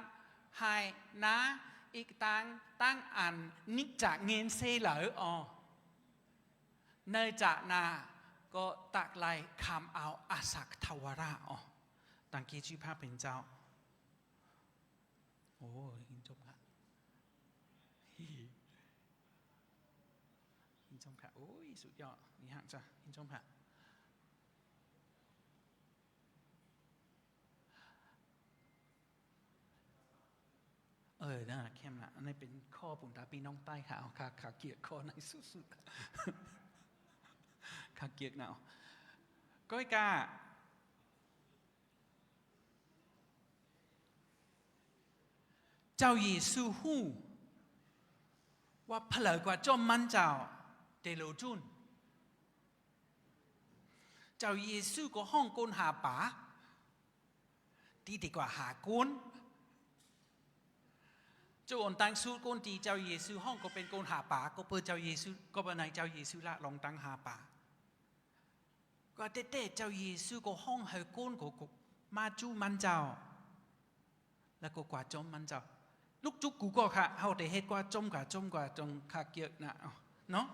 หายนะอีกตั้งอันนิจจะเงินเซเหลออเนจะนาก็ตักลายคำเอาอาศักทวราตั้งกี่ชื่อพระเป็นเจ้าโอ้ยินจบค่ะยินจบค่ะโอ้ยสุดยอดนี่ฮะจ้ะยินจบค่ะน่าเข้มละอันนี้เป็นข้อปุ่มตาปีน้องใต้ค่ะเอาขาเกียร์ข้อในสุดๆขาเกียร์หนาวก้อยกาเจ้าเยซูฮู้ว่าเพลกว่าจอมมันเจ้าเดโลจุนเจ้าเยซูก็ห้องกุนหาป่าดีกว่าหากุนเจ้าอ่อนตั้งสูตรกุนตีเจ้าเยซูห้องก็เป็นกุนหาป่าก็เปิดเจ้าเยซูก็เป็นนายเจ้าเยซูละลองตั้งหาป่าก็เต้เจ้าเยซูก็ห้องให้กุนก็มาจูมันเจ้าแล้วก็กว่าจอมมันเจ้าลูกจุกกูก็ค่ะเฮาแต่เฮ็ดกว่าจมกว่าจงขาเกียกนะเนาะ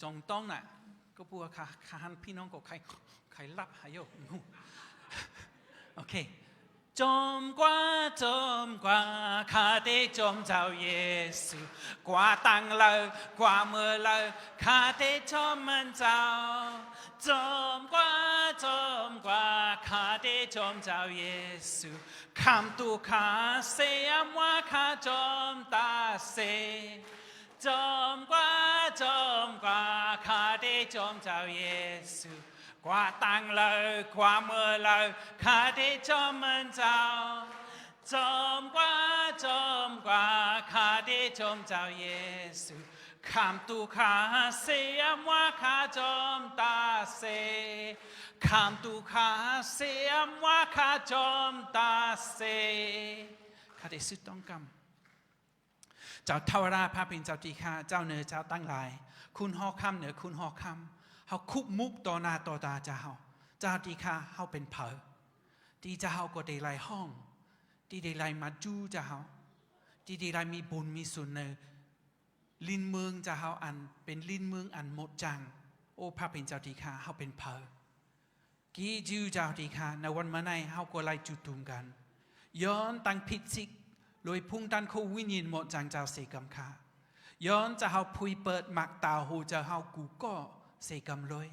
จงต้องน่ะก็พูดว่าขาหันพี่น้องก็ใครรับหายโยโอเคจมกว่าข้าได้จมเจ้าเยซูกว่าตั้งเลยกว่าเมื่อเลยข้าได้จมมันเจ้าจมกว่าข้าได้จมเจ้าเยซูคำตุข้าเสียมว่าข้าจมตาเสจมกว่าข้าได้จมเจ้าเยซูกว่าตั้งเลยกว่าเมื่อเลยข้าได้จมมันเจ้าจมกว่าข้าได้จมเจ้าเยซูคำตุข้าเสียมว่าข้าจมตาเสคำตุข้าเสียมว่าข้าจมตาเสข้าได้สุดต้องกำเจ้าทวราพระเป็นเจ้าตีข้าเจ้าเนื้อเจ้าตั้งหลายคุณหอคำเหนือคุณหอคำเขาคุบมุกต่อหน้าต่อตาเจ้าตีข้าเขาเป็นเผอตีเจ้าก็ได้ไล่ห้องตีได้ไล่มาจูเจ้าตีได้ไล่มีบุญมีส่วนในลินเมืองเจ้าอันเป็นลินเมืองอันหมดจังโอ้พระเป็นเจ้าตีข้าเขาเป็นเผอกี่จูเจ้าตีข้าในวันมาในเขาก็ไล่จุดตุ่มกันย้อนตั้งพิจิกโดยพุ่งตันเขาวิญญาณหมดจังเจ้าเสกำคาย้อนจะเขาพุยเปิดหมักตาหูจะเขากูก็เสกำเลย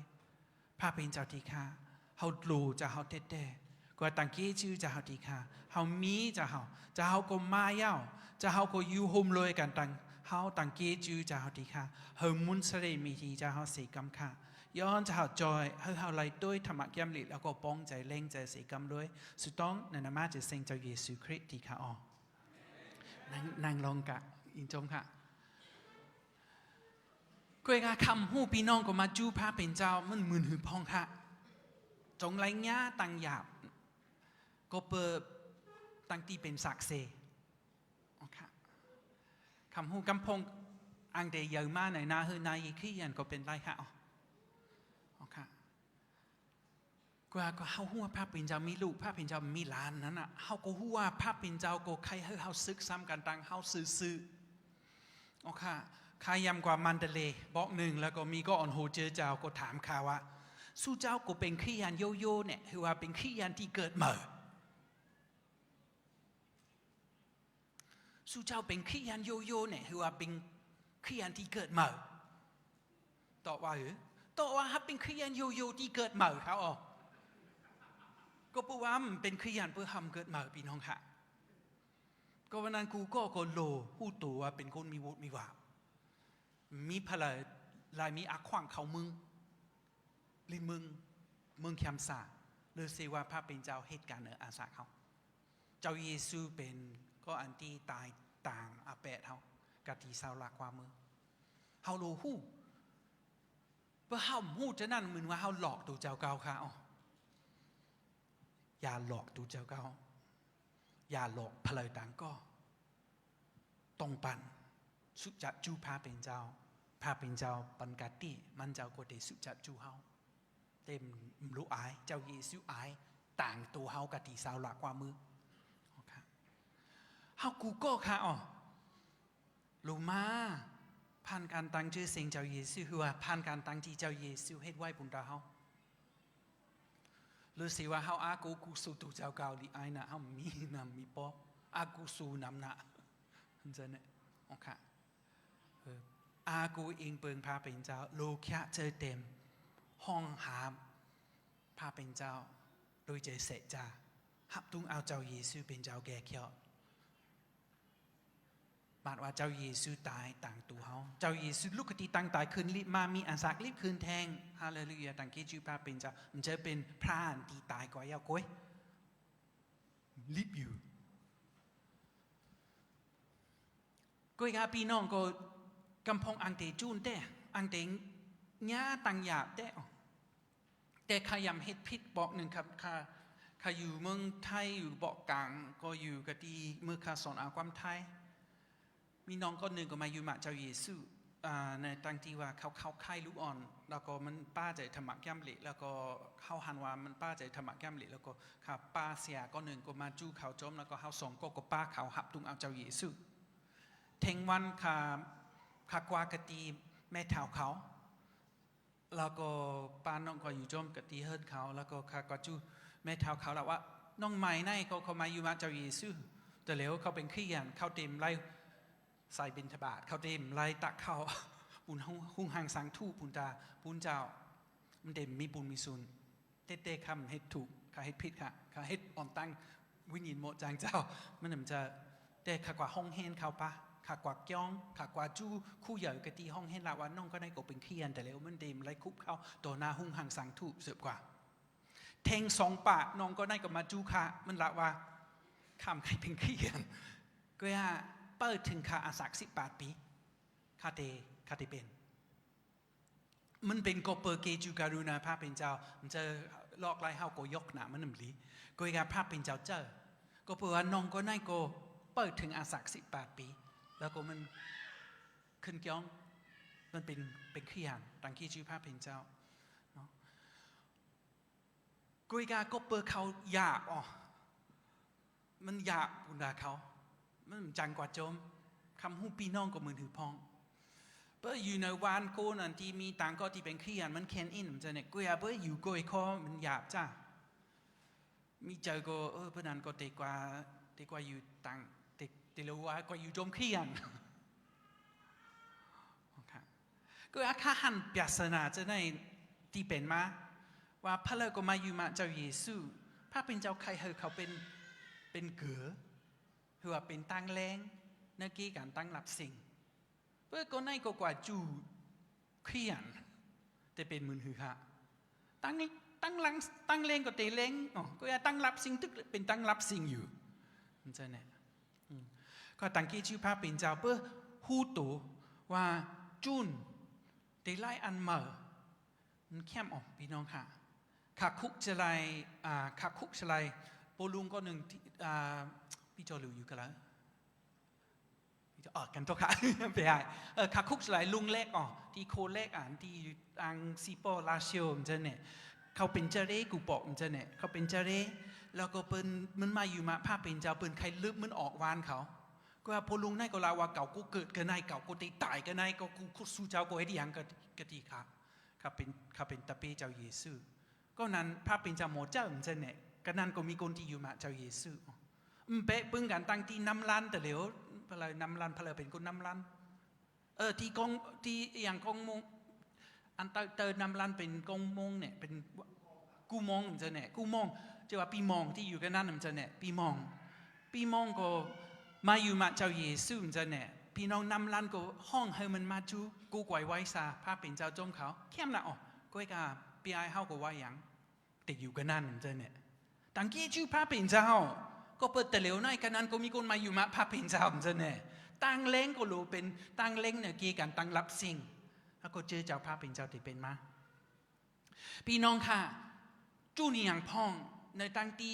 พระเป็นเจ้าตีข้าเขาดูจะเขาเด็ดกว่าตั้งกี้ชื่อจะเขาตีข้าเขามีจะเขาก็มาเย้าจะเขาก็อยู่โฮมเลยกันตั้งกี้ชื่อจะเขาตีข้าเขามุนเสด็จมีทีจะเขาเสกำคาย้อนจะเขาจอยเขาไล่ด้วยธรรมะแก้มลิแล้วก็ป้องใจเล่งใจเสกำเลยสุดต้องในนามจะเซงเจ้าเยซูคริสต์ตีข้าออกนางลองกะอินจมค่ะก็ยังคำหูพี่น้องก็มาจูพระเป็นเจ้ามันมืนหือพองค่ะจงไรเงี้ยตังหยาบก็เปิดตั้งที่เป็นศักดิ์เสคำหูกำพงอังเดียเยอะมากในนาฮือนายขี้ยันก็เป็นไรค่ะก็เขาหัวพระเป็นเจ้ามีลูกพระเป็นเจ้ามีหลานนั้นเขาก็หัวพระเป็นเจ้าก็ใครให้เขาซึกซ้ำกันตังเขาซื้อโอเคใครยำกว่ามันเดเลบอกหนึ่งแล้วก็มีก็อ่อนโหเจอเจ้าก็ถามข่าวว่า สู้เจ้าก็เป็นคริสเตียนโยโย่เนี่ยคือว่าเป็นคริสเตียนที่เกิดใหม่สู้เจ้าเป็นคริสเตียนโยโย่เนี่ยคือว่าเป็นคริสเตียนที่เกิดใหม่ต่อว่าหรือต่อว่าถ้าเป็นคริสเตียนโยโย่ที่เกิดใหม่เขาอ๋อก็เพราะว่ามันเป็นคริสเตียนเพื่อทำเกิดใหม่พี่น้องค่ะก็วันนั้นกูก็โลพูดตัวว่าเป็นคนมีวุฒิมีวามีพลังลายมีอักขวางเขามึงหรือมึงแคมซาหรือเสว่าพระเป็นเจ้าเหตุการณ์เหนืออาสาเขาเจ้าเยซูเป็นก็อันที่ตายต่างอาแปดเขากะทีสาวหลักความมือเขาโลหู้เพื่อเขาหู้จะนั่นเหมือนว่าเขาหลอกตัวเจ้าเก่าเขาอย่าหลอกตัวเจ้าเก่าอย่าหลอกพลังต่างก็ตรงปันสุจัดจูพาเป็นเจ้าพาเป็นเจ้าปันกาตีมันเจ้าก็ได้สุจัดจูเฮาเต็มรู้อายเจ้าเยซูอายต่างตัวเฮากะตีสาวหลักความมือเฮากูก็ค่ะอ๋อรู้มาผ่านการตั้งชื่อเสียงเจ้าเยซูคือว่าผ่านการตั้งที่เจ้าเยซูเฮ็ดไว้บุญตาเฮาหรือสิว่าเฮาอากูสู้ตัวเจ้าเก่าดิไอ้น่ะเฮามีนำมีปออากูสู้นำน่ะมันจะเนี่ยโอเคอากูเองเปิงพาเป็นเจ้าโลกะเจอเต็มห้องหามพาเป็นเจ้าโดยใจเสจจาหับตุงเอาเจ้าเยซูเป็นเจ้าแก่เขียวบาดว่าเจ้าเยซูตายต่างตัวเขาเจ้าเยซูลูกที่ตั้งตายคืนรีบมามีอาสักรีบคืนแทงฮาเลลูยาตั้งเกจูพาเป็นเจ้ามันจะเป็นพระอันที่ตายกว่ายาวก้อยรีบอยู่ก้อยกับพี่น้องก็กำพงอังเตจูนแต่อังเตญ่าตังหยาบแต่ขยำเฮ็ดพิษบอกหนึ่งครับข้าอยู่เมืองไทยอยู่เบาะกลางก็อยู่กับที่เมื่อข้าสอนอาความไทยมีน้องคนหนึ่งก็มาอยู่มาเจ้าเยซูในตั้งที่ว่าเขาไข้ลูกอ่อนแล้วก็มันป้าใจธรรมะแก้มเหล็กแล้วก็เขาหันว่ามันป้าใจธรรมะแก้มเหล็กแล้วก็ข้าป้าเสียก็หนึ่งก็มาจู้เขาจมแล้วก็เขาสองก็ป้าเขาหับตุงเอาเจ้าเยซูเทงวันข้ากวากตีแม่เท้าเขาแล้วก็ป้าน้องก็อยู่จมกตีเฮิร์นเขาแล้วก็ข้ากวาจูแม่เท้าเขาแล้วว่าน้องใหม่ในเขามาอยู่มาเจ้าเยซูแต่แล้วเขาเป็นขี้ยันเขาเต็มไล่ใส่บิณฑบาตเขาเต็มไล่ตักเขาปุ่นหุ่งหางสังทูปุ่นตาปุ่นเจ้ามันเต็มมีปุ่นมีซุนเต้คำเฮ็ดถูกข้าเฮ็ดผิดค่ะข้าเฮ็ดอ่อนตั้งวิญญาณโมจางเจ้ามันจะแต่ข้ากว่าห้องเฮนเขาปะข้ากว่าจ้องข้ากว่าจู้คู่ใหญ่กะตีห้องเฮนละวันน้องก็ได้ก็เป็นขี้ยันแต่แล้วมันเต็มไล่คุบเขาตัวหน้าหุ่งหางสังทูเสือบกว่าเทงสองปะน้องก็ได้ก็มาจู้ค่ะมันละว่าคำใครเป็นขี้ยันก็ว่าเปิดถึงข้าอาศัก18 ปีข้าเตเป็นมันเป็นก็เปิดเกจูการุณาพระเป็นเจ้ามันจะลอกไล่เฮาก็ยกหนามันหนึ่งลีก็ยังพระเป็นเจ้าเจ้าก็เปิดว่าน้องก็ได้ก็เปิดถึงอาศัก18 ปีแล้วก็มันขึ้นเกี้ยงมันเป็นขี้ยันตังคีจูพระเป็นเจ้าเนาะก็ยังก็เปิดเขาหยาบมันหยาบบุญดาเขามันจังกว่าโจมคำหูปีน้องก็มือถือพองเพื่ออยู่ในวานโกนันที่มีต่างก็ที่เป็นขี้ยันมันแค้นอินมันจะเนี่ยก็อย่าเพื่ออยู่ก้อยคอมันหยาบจ้ามีเจอก็เพื่อนนั้นก็เตกว่าอยู่ต่างเตลว่าก็อยู่โจมขี้ยันก็อาคาหันปยาสนาจะได้ที่เป็นมาว่าพระเลก็มาอยู่มาเจ้าเยซูพระเป็นเจ้าใครเขาเป็นเก๋อคือว่าเป็นตั้งแรงนักกี้การตั้งหลับสิ่งเพื่อก็ในก็กว่าจูเขียนแต่เป็นมือหือค่ะตั้งหลังตั้งแรงก็เตะแรงก็อย่าตั้งหลับสิ่งตึกเป็นตั้งหลับสิ่งอยู่มันจะเนี่ยก็ตั้งกี้ชื่อพระเป็นเจ้าเพื่อฮู้ตัวว่าจูนเตะไล่อันเมื่อมันเข้มออกพี่น้องค่ะขาคุกจะไล่โปลุงก็หนึ่งพี่โจหลิวอยู่กันแล้วพี่จะออกกันตัวค่ะไปได้ขาคุกสลายลุงเล็กที่โคเล็กที่อังซิโปลาเชียวมันจะเนี่ยเขาเป็นเจเรกูบอกมันจะเนี่ยเขาเป็นเจเรแล้วก็เป็นมันมาอยู่มาภาพเป็นเจ้าเป็นใครลึกมันออกวานเขาก็ว่าพอลุงนั่นก็ลาว่าเก่ากูเกิดกันในเก่ากูตีตายกันในก็กูสู้เจ้ากูให้ดีอย่างกะตีค่ะ เขาเป็นตะปีเจ้าเยซูก็นั้นพระเป็นเจ้าหมดเจ้าเหมือนจะเนี่ยก็นั้นก็มีคนที่อยู่มาเจ้าเยซูเป๊ะปึ้งกันตั้งที่น้ำล้านแต่เหลียวอะไรน้ำล้านเพลเป็นคนน้ำล้านที่กองที่อย่างกองมงอันเตอร์น้ำล้านเป็นกองมงเนี่ยเป็นกูมองจะเนี่ยกูมองจะว่าปีมองที่อยู่กันนั่นจะเนี่ยปีมองก็มาอยู่มาเจ้าเยซูจะเนี่ยพี่น้องนำล้านก็ห้องให้มันมาจูกูกวยไว้ซาพระเป็นเจ้าจงเขาเข้มนะอ๋อก็ไอ้กาปีไอเฮาก็ว่าอย่างติดอยู่กันนั่นจะเนี่ยตั้งกี้จูพระเป็นเจ้าก็เปิดแต่เหลวในกันนั้นก็มีคนมาอยู่มาพระเป็นเจ้าจะเนี่ยตั้งเล้งก็รู้เป็นตั้งเล้งเนี่ยกี่กันตั้งรับสิ่งแล้วก็เจอเจ้าพระเป็นเจ้าที่เป็นมาพี่น้องค่ะจูนี่อย่างพ่องในตั้งตี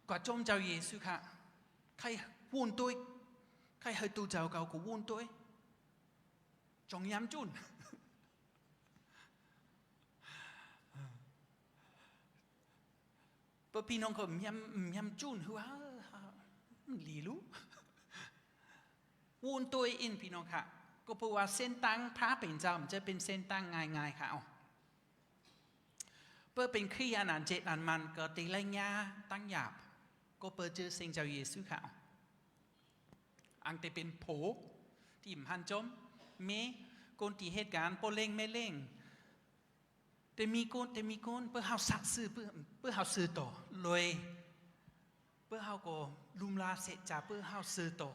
กว่าจมเจ้าเยซูค่ะใครวุ่นตัวใครให้ตัวเจ้าเก่าก็วุ่นตัวจงย้ำจุนพอพี่น้องก็ย้ำจุนหัวหลีรู้วุ่นตัวอินพี่น้องค่ะก็เพราะว่าเส้นตั้งพระเป็นเจ้ามันจะเป็นเส้นตั้งง่ายๆค่ะเพื่อเป็นคริยานานเจตนานมันก็ตีไรเงี้ยตั้งหยาบก็เปิดเจอเซงเจ้าเยซูค่ะอังแต่เป็นโผที่มหันจมเมคนที่เหตุการณ์โปเล่งไม่เล่งแต่มีคนเพื่อเฮาสัตย์ซื่อเพื่อเฮาซื่อต่อเลยเพื่อเฮาก็ลุมลาเสจาเพื่อเฮาซื่อต่อ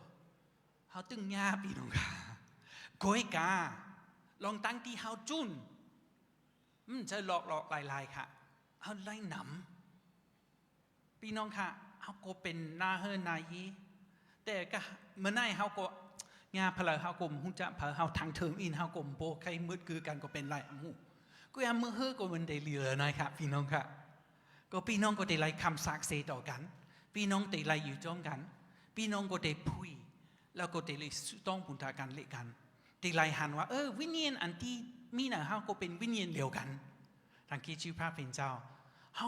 เฮาตึงยาพี่น้องค่ะก้อยกาลองตั้งที่เฮาจุนจะหลอกลายค่ะเฮาไล่หนำพี่น้องค่ะเฮาก็เป็นนาเฮนายีแต่ก็เมื่อไหร่เฮาก็งาเพลเฮาก็หุ่นจะเพลเฮาทางเทิมอินเฮาก็โบใครมืดคือกันก็เป็นไรอมูก็ยามมือเฮก็มันได้เหลือนะครับพี่น้องค่ะก็พี่น้องก็ได้ไล่คำสักเสต่อกันพี่น้องได้ไล่อยู่จ้องกันพี่น้องก็ได้พูดแล้วก็ได้ไล่ต้องพุทธากันเละกันได้ไล่หันว่าวิญญาณอันที่มีน่ะเฮาก็เป็นวิญญาณเดียวกันทางคิดชื่อพระเป็นเจ้าเฮา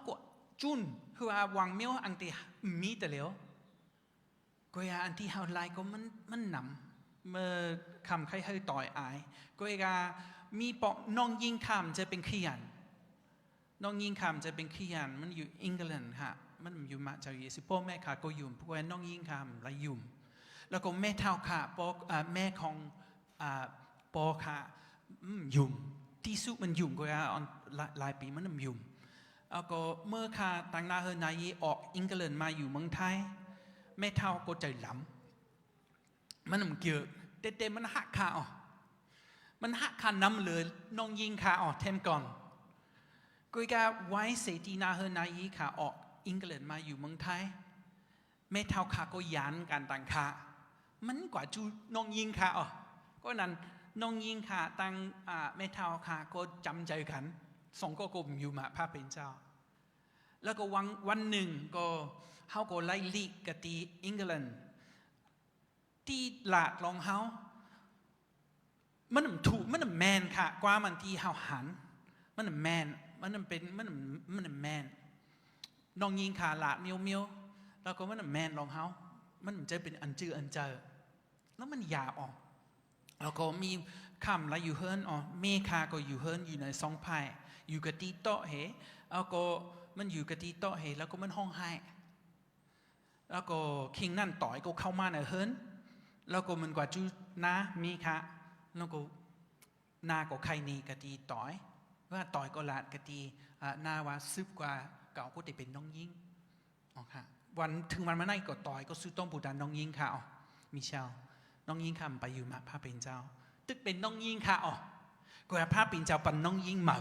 ก็จุนคือว่าวางเมียวอันที่มีแต่แล้วก็ยาอันที่เฮาไลก็มันหนำเมื่อคำใครให้ต่อยอายก็ยามีปอกน้องยิงคำจะเป็นขี้ยันน้องยิงคำจะเป็นขี้ยันมันอยู่อังกฤษค่ะมันอยู่มาจากเยซูพ่อแม่ค่ะก็ยุ่มเพราะว่าน้องยิงคำไรยุ่มแล้วก็แม่เท่าค่ะปอกแม่ของปอค่ะยุ่มที่สุดมันยุ่มก็ยาหลายปีมันยุ่มแล้วก็เมื่อค่ะต่างนาเฮนายออกอังกฤษมาอยู่เมืองไทยแม่เท่าก็ใจหล้ำมันเกี่ยวเต็มมันหักขามันหักขาน้ำเลยน้องยิงขาเทมก่อนกุยกาไว้เสตีนาเฮนายขาออกอังกฤษมาอยู่เมืองไทยแม่เท่าขาก็ยันการต่างขามันกว่าจูน้องยิงขาก็นั้นน้องยิงขาตั้งแม่เท่าขาก็จำใจกันสองก็กลมอยู่มาพระเป็นเจ้าแล้วก็วันหนึ่งก็เขาก็ไล่ลีกกตีอังกฤษที่หลาดลองเขามันถูกมันแมนค่ะกว่ามันที่เขาหันมันแมนมันเป็นมันแมนน้องยิงขาหลาดเมียวแล้วก็มันแมนลองเขามันจะเป็นอันจืออันเจอแล้วมันยาออกแล้วก็มีคำแล้วอยู่เฮิร์นเมฆาก็อยู่เฮิร์นอยู่ในสองพายอยู่กตีโตเหแล้วก็มันอยู่กตีโตเหแล้วก็มันห้องไห้แล้วก็คิงนั่นต่อยก็เข้ามาในเฮิร์นแล้วก็มันกว่าจูนามีค่ะแล้วก็นาก็ใครนี่กตีต่อยว่าต่อยก็ลาดกตีนาว่าซึบกว่าเก่าก็ได้เป็นน้องยิงค่ะวันถึงวันมาไหนก็ต่อยก็ซื้อต้องปูดานน้องยิงค่ะมิเชลน้องยิงค่ะไปอยู่มาพระเป็นเจ้าตึกเป็นน้องยิงค่ะก็ว่าพระเป็นเจ้าปันน้องยิงเมา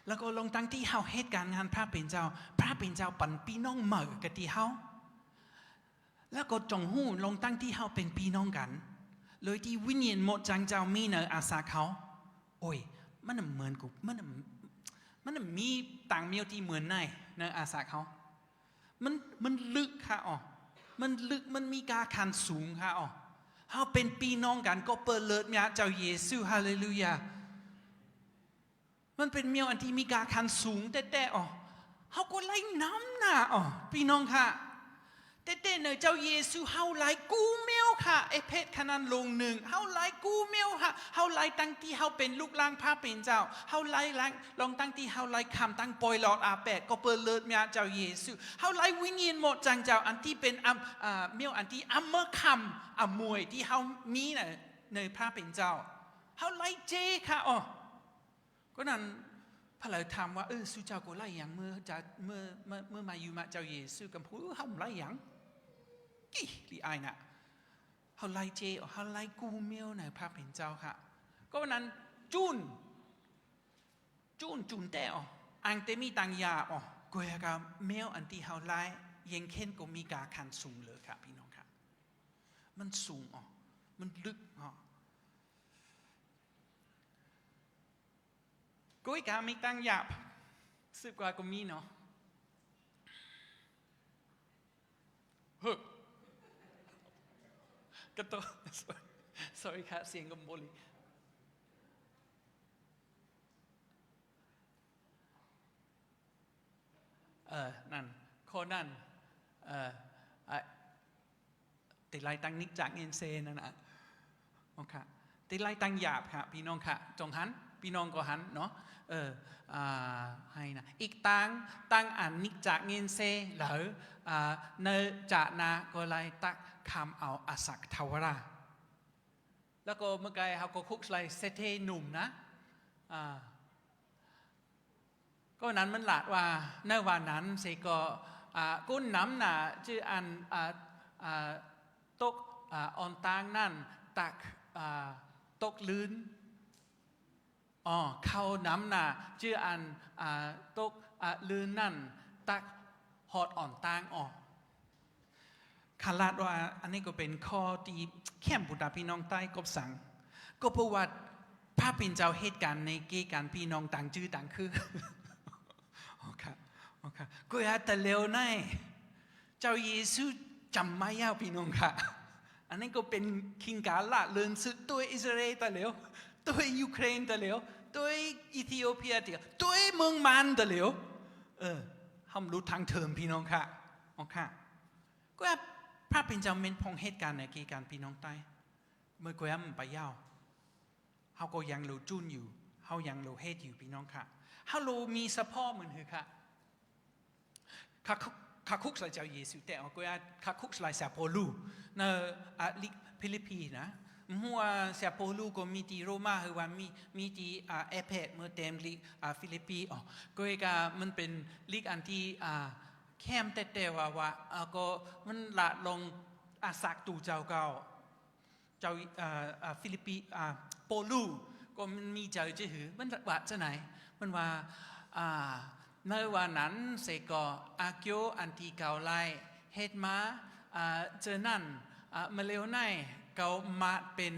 แล้วก็ลงตั้งที่เฮาเหตุการณ์งานพระเป็นเจ้าปันพี่น้องเมากะที่เฮาแล้วก็จงหู้ลงตั้งที่เฮาเป็นพี่น้องกันเลยที่วิญญาณหมดจังเจ้ามีในอาสาเขาโอ้ยมันเหมือนกูมันมีต่างเมียวที่เหมือนในอาสาเขามันลึกค่ะมันลึกมันมีการขันสูงค่ะเฮาเป็นพี่น้องกันก็เปิดเลิศเมียเจ้าเยซูฮาเลลูยามันเป็นเมียวอันที่มีการขันสูงแต่เขาก็ไล่น้ำหน้าพี่น้องค่ะแต่เนยเจ้าเยซูเฮาไล่กูเมียว ค่ะไอเพชรขนาดลงหนึ่งเฮาไล่กูเมียวค่ะเฮาไล่ตั้งที่เฮาเป็นลูกล่างพระเป็นเจ้าเฮาไล่ลองตั้งที่เฮาไล่คำตั้งปอยหลอดอาแปดก็เปิดเลิศเมียเจ้าเยซูเฮาไล่วิญญาณหมดจังเจ้าอันที่เป็นเมียวอันที่เมื่อคำมวยที่เฮามีในพระเป็นเจ้าเฮาไล่เจค่ะอ๋อก็นั้นพระเลยถามว่าสุเจ้าก็ไล่ยังเมื่อมาอยู่มาเจ้าเยซูกับผู้เฮาไล่ยังกี่ลีไอน่ะเขาไล่เจเขาไล่กูเมียวในพระเป็นเจ้าค่ะก็วันนั้นจูนแต่อังเตมีตังยาก็ยากเมียวอันที่เขาไล่ยังเข็นก็มีกาคันสูงเลยค่ะพี่น้องค่ะมันสูงมันลึกก็อีกามีตังยาสืบกว่าก็มีเนาะเฮ้กระโต sorry ค่ะเสียงกำบลีนั่นข้อนั่นติไลตังนิกจากเงินเซนั่นนะโอเคติไลตังหยาบค่ะพี่น้องค่ะจงหันพี่น้องก็หันเนาะให้นะอีกตั้งอันนิกจากเงินเซหรือเนจะนาก็ไลตักคำเอาอสักทวราแล้วก็เมื่อกี้เขาก็คุกไลเซเทหนุ่มนะก็นั้นมันหลาดว่าในวันนั้นเสก็กุ้นน้ำหนาชื่ออันตกออนตางนั่นตักตกลื่นเข้าน้ำหนาชื่ออันตกลื่นนั่นตักหอดอ่อนตางขลาดว่าอันนี้ก็เป็นข้อที่เข้มบุตรพี่น้องใต้กบสั่งก็เพราะว่าพระเป็นเจ้าเหตุการณ์ในเกี่ยการพี่น้องต่างชื่อต่างคือโอเคก็อยากแต่เร็วในเจ้าเยซูจำไม่ยาวพี่น้องค่ะอันนี้ก็เป็นคิงกาละเลินสุดตัวอิสราเอลแต่เร็วตัวยูเครนแต่เร็วตัวอิธิโอเปียแต่เร็วตัวเมืองมันแต่เร็วห้ามรู้ทางเทอมพี่น้องค่ะโอเคก็พระเป็นเจ้าเป็นพงเหตุการณ์ในเกี่ยการพี่น้องใต้เมื่อก็ยังไปยาวเขาก็ยังรู้จุนอยู่เขายังรู้เหตุอยู่พี่น้องค่ะเขารู้มีสะพ่อเหมือนเหรอค่ะข้าคุกใส่เจ้าเยซูแต่ก็ยังข้าคุกใส่เซาโปลูในฟิลิปปินส์นะมัวเซาโปลูก็มีที่โรมาหรือว่ามีที่เอเปเมื่อเต็มลีฟิลิปปินส์ก็ยังมันเป็นลีกอันที่แคมแต่ว่าก็มันละลงอาศักตูเจ้าเก่าเจ้าฟิลิปปินส์โปลูก็มันมีเจ้าจะหือมันว่าจะไหนมันว่าในวันนั้นเสกอาเกียวอันที่เก่าไล่เฮ็ดมาเจอนั่นมาเร็วในเก่ามาเป็น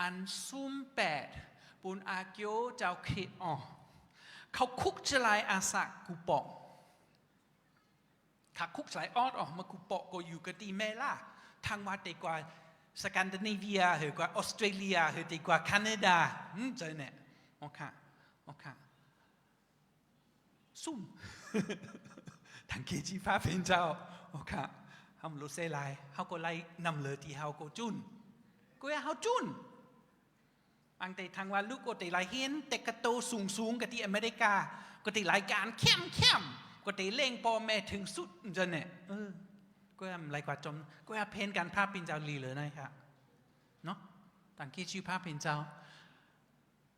อันซุ่มแปดปูนอาเกียวเจ้าคิดเขาคุกจะไล่อาศักกูปอกขาคุกสายออดมากูปอกก็อยู่กับตีเมล่าทางวัดดีกว่าสแกนดิเนเวียหรือกว่าออสเตรเลียหรือดีกว่าแคนาดาเจอเนี่ยโอเคซุ่มทางเกจิฟ้าเป็นเจ้าโอเคทำรู้เสียไรเขาก็ไล่นำเลยที่เขาก็จุนก็อย่าเขาจุนอังแต่ทางวันลูกก็ติไล่เห็นแต่กระโตสูงกับที่อเมริกาก็ติไล่การเข้มก็ติเล่งปอแม่ถึงสุดจะเนี่ยก็ยังไรกว่าจมก็ยังเพนกันภาพเป็นเจ้าลีเลยนะครับเนาะต่างที่ชื่อภาพเป็นเจ้า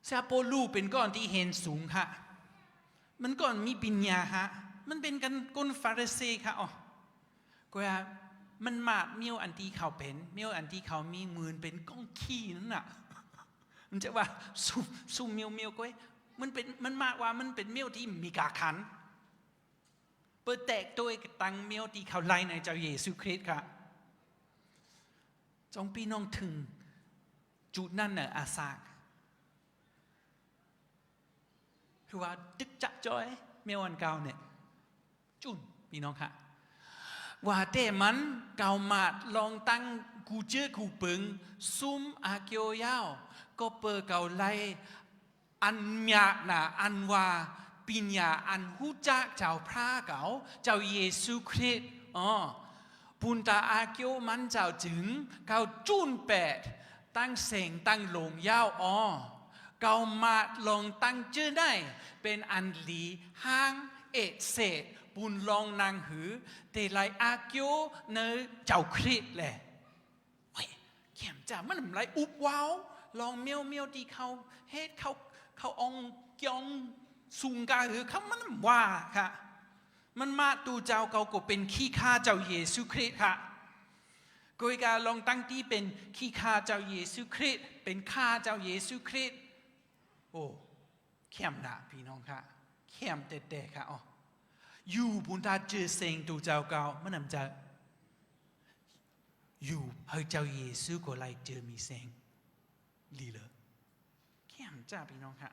ซาโปลูเป็นก้อนที่เห็นสูงค่ะมันก่อนมีปัญญาฮะมันเป็นกันก้นฟาริสีค่ะก็ยังมันมาเมียวอันที่เขาเป็นเมียวอันที่เขามีมือเป็นก้องขี้นั่นน่ะมันจะว่าสูเมียวก็มันมากว่ามันเป็นเมียวที่มีกาขันเปิดแตกตัวตังเมียวที่เขาไล่ในเจ้าเยซูคริสต์ค่ะจงพี่น้องถึงจุดนั้นอาสากคือว่าดึกจักจ้อยเมียวอันเก่าเนี่ยจุนพี่น้องค่ะว่าแต่มันเก่ามาลองตั้งกูเจอกูปึงซุ่มอาเกียวยาวก็เปิดเก่าไล่อันยากนะอันว่าปัญญาอันหูจักเจ้าพระเก่าเจ้าเยซูคริสต์ ปุณตาอาเกียวมันเจ้าจึงเขาจุนแปดตั้งเสงตั้งหลงยาวอ้อเขามาลงตั้งชื่อได้เป็นอันลีห้างเอเศษปุนลองนางหือเตไลอาเกียวเนเจ้าคริสแหละเฮ้ยแข็มจ้ามันอะไรอุบว้าวลองเมียวเมียวดีเขาเฮ็ดเขาองกยองสุงกาหือเขามันว่าค่ะมันมาตูเจ้าเขาก็เป็นขี้ข้าเจ้าเยซูคริสต์ค่ะกุยกาลองตั้งที่เป็นขี้ข้าเจ้าเยซูคริสต์เป็นข้าเจ้าเยซูคริสต์โอ้เข้มหนาพี่น้องค่ะเข้มเตะค่ะอ๋ออยู่บุญตาเจอเซงตูเจ้าเก่ามันนำจะอยู่เฮ้ยเจ้าเยซูก็ไล่เจอมีเซงลีเลยเข้มจ้าพี่น้องค่ะ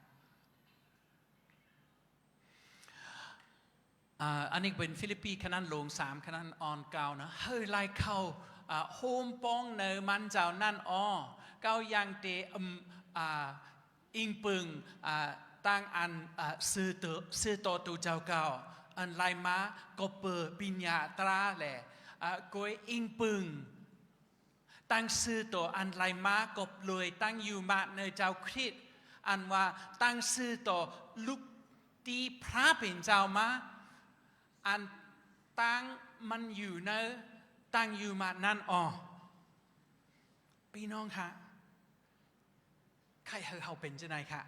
อันนี้เป็นฟิลิปปีขนาดลง3ขนาดออนเก่านะเฮ้ยไล่เข้าโฮมป้องเนอมันเจ้านั่นอ้อเก้ายังเตอิงปึงตั้งอันซื้อตัวตูเจ้าเก่าอันไล่มาก็เปิดปิญญาตราแหละก็อิงปึงตั้งซื้อตัวอันไล่มาก็เลยตั้งอยู่มาในเจ้าคริสต์อันว่าตั้งซื้อตัวลูกตีพระเป็นเจ้ามาอันตั้งมันอยู่เนอตั้งอยู่มานั่นอ๋อพี่น้องคะใครเขาเป็นจะไหนคะ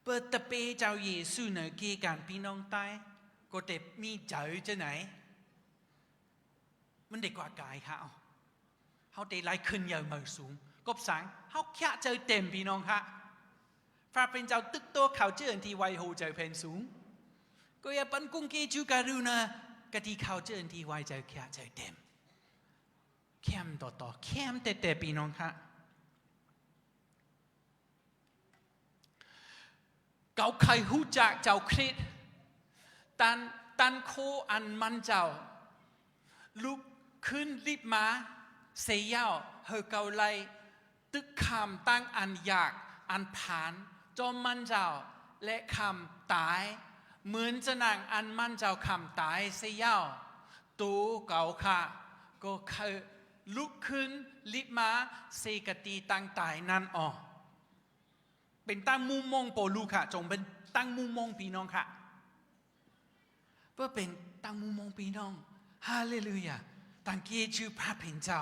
เปิดตะเปเจ้าเยซูเนอเกี่ยกันพี่น้องตายก็เต็บมีเจอจะไหนมันเด็กกว่ากายค่ะเขาเตะไล่ขึ้นอย่างมือสูงกบสังเขาแค่เจอเต็มพี่น้องคะพระเป็นเจ้าตึกตัวเขาเจอที่ไวโฮเจอเพนสูงก็อย่าปันกุ้งเกจูการุณากะที่เขาเจอที่ไวเจอแค่เจอเต็มเข้มต่อเข้มแต่พี่น้องคะเขาใครหูจักเจ้าคริสต์ตันโคอันมันเจ้าลุกขึ้นรีบมาเสียาวเฮเกาไลตึกคำตั้งอันอยากอันผ่านจอมมันเจ้าและคำตายเหมือนจะนางอันมันเจ้าคำตายเสียาวตูเก่าค่ะก็คือลุกขึ้นรีบมาเสกตีตั้งตายนั่นออกเป็นตั้งมุมมองโปลูค่ะจงเป็นตั้งมุมมองพี่น้องค่ะเพื่อเป็นตั้งมุมมองพี่น้องฮาเลลูยาตั้งเกียรติชื่อพระเป็นเจ้า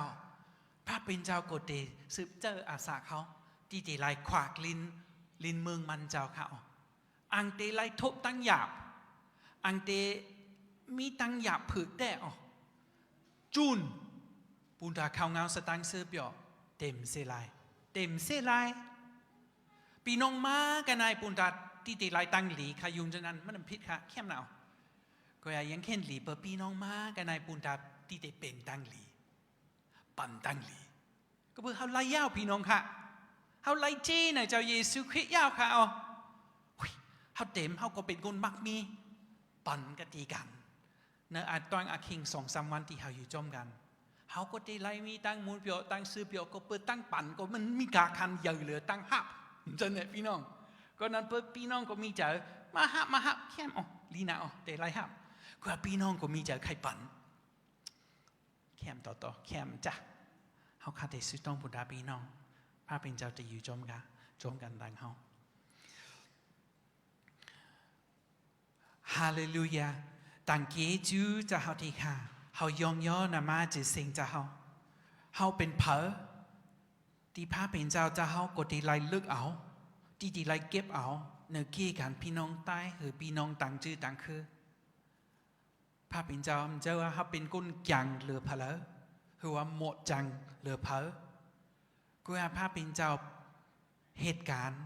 พระเป็นเจ้าก็เดสืบเจออาสาเขาที่ตีไล่ขวากลินเมืองมันเจ้าเขาอังเตไล่ทบตั้งหยาบอังเตมีตั้งหยาบผืดได้อ๋อจูนปูนตาข้าวเงาสตังเสือเปียวเต็มเสลายพี่น้องมากันนายปูนตาที่ตีไล่ตั้งหลีขายุงจะนั้นมันผิดค่ะเข้มหนาวก็ยังเข็นหลีเปิดพี่น้องมากันนายปูนตาที่ตีเป็นตั้งหลีปั่นตั้งหลีก็เพื่อเขาไล่ยาวพี่น้องค่ะเขาไล่เจ้น่ะเจ้าเยซูคริสต์ยาวค่ะอ๋อเขาเต็มเขาก็เป็นคนมักมีปั่นกตีกันเนื้ออาตอนอาคิง2-3 วันที่เขาอยู่จอมกันเขาก็ได้ไล่มีตั้งมูลเปียวตั้งซื้อเปียวก็เปิดตั้งปั่นก็มันมีกาคันใหญ่เหลือตั้งหับจะเนี่ยพี่น้องก็นั้นเปิดพี่น้องก็มีเจอมาหับแค่อ๋อลีน่าอ๋อแต่ไล่หับก็พี่น้องก็มีเจอใครปั่นแคมต่อแคมจ้ะเขาคาเตสุต้องบุดาพี่น้องพระเป็นเจ้าจะอยู่จอมกันดังเขาฮาเลลูยาตั้งเกจูจะเขาที่ค่ะเขายองย่อนามาจะสิงจะเขาเป็นเพอที่พระเป็นเจ้าจะเขาก็ที่ไล่ลึกเอาที่ไล่เก็บเอาเนื้อเกี่ยกันพี่น้องใต้หรือพี่น้องต่างจื้อต่างคือพระเป็นเจ้ามันจะว่าเขาเป็นก้นจังเหลือเพลอคือว่าหมดจังเหลือเพลอก็ว่าพระเป็นเจ้าเหตุการณ์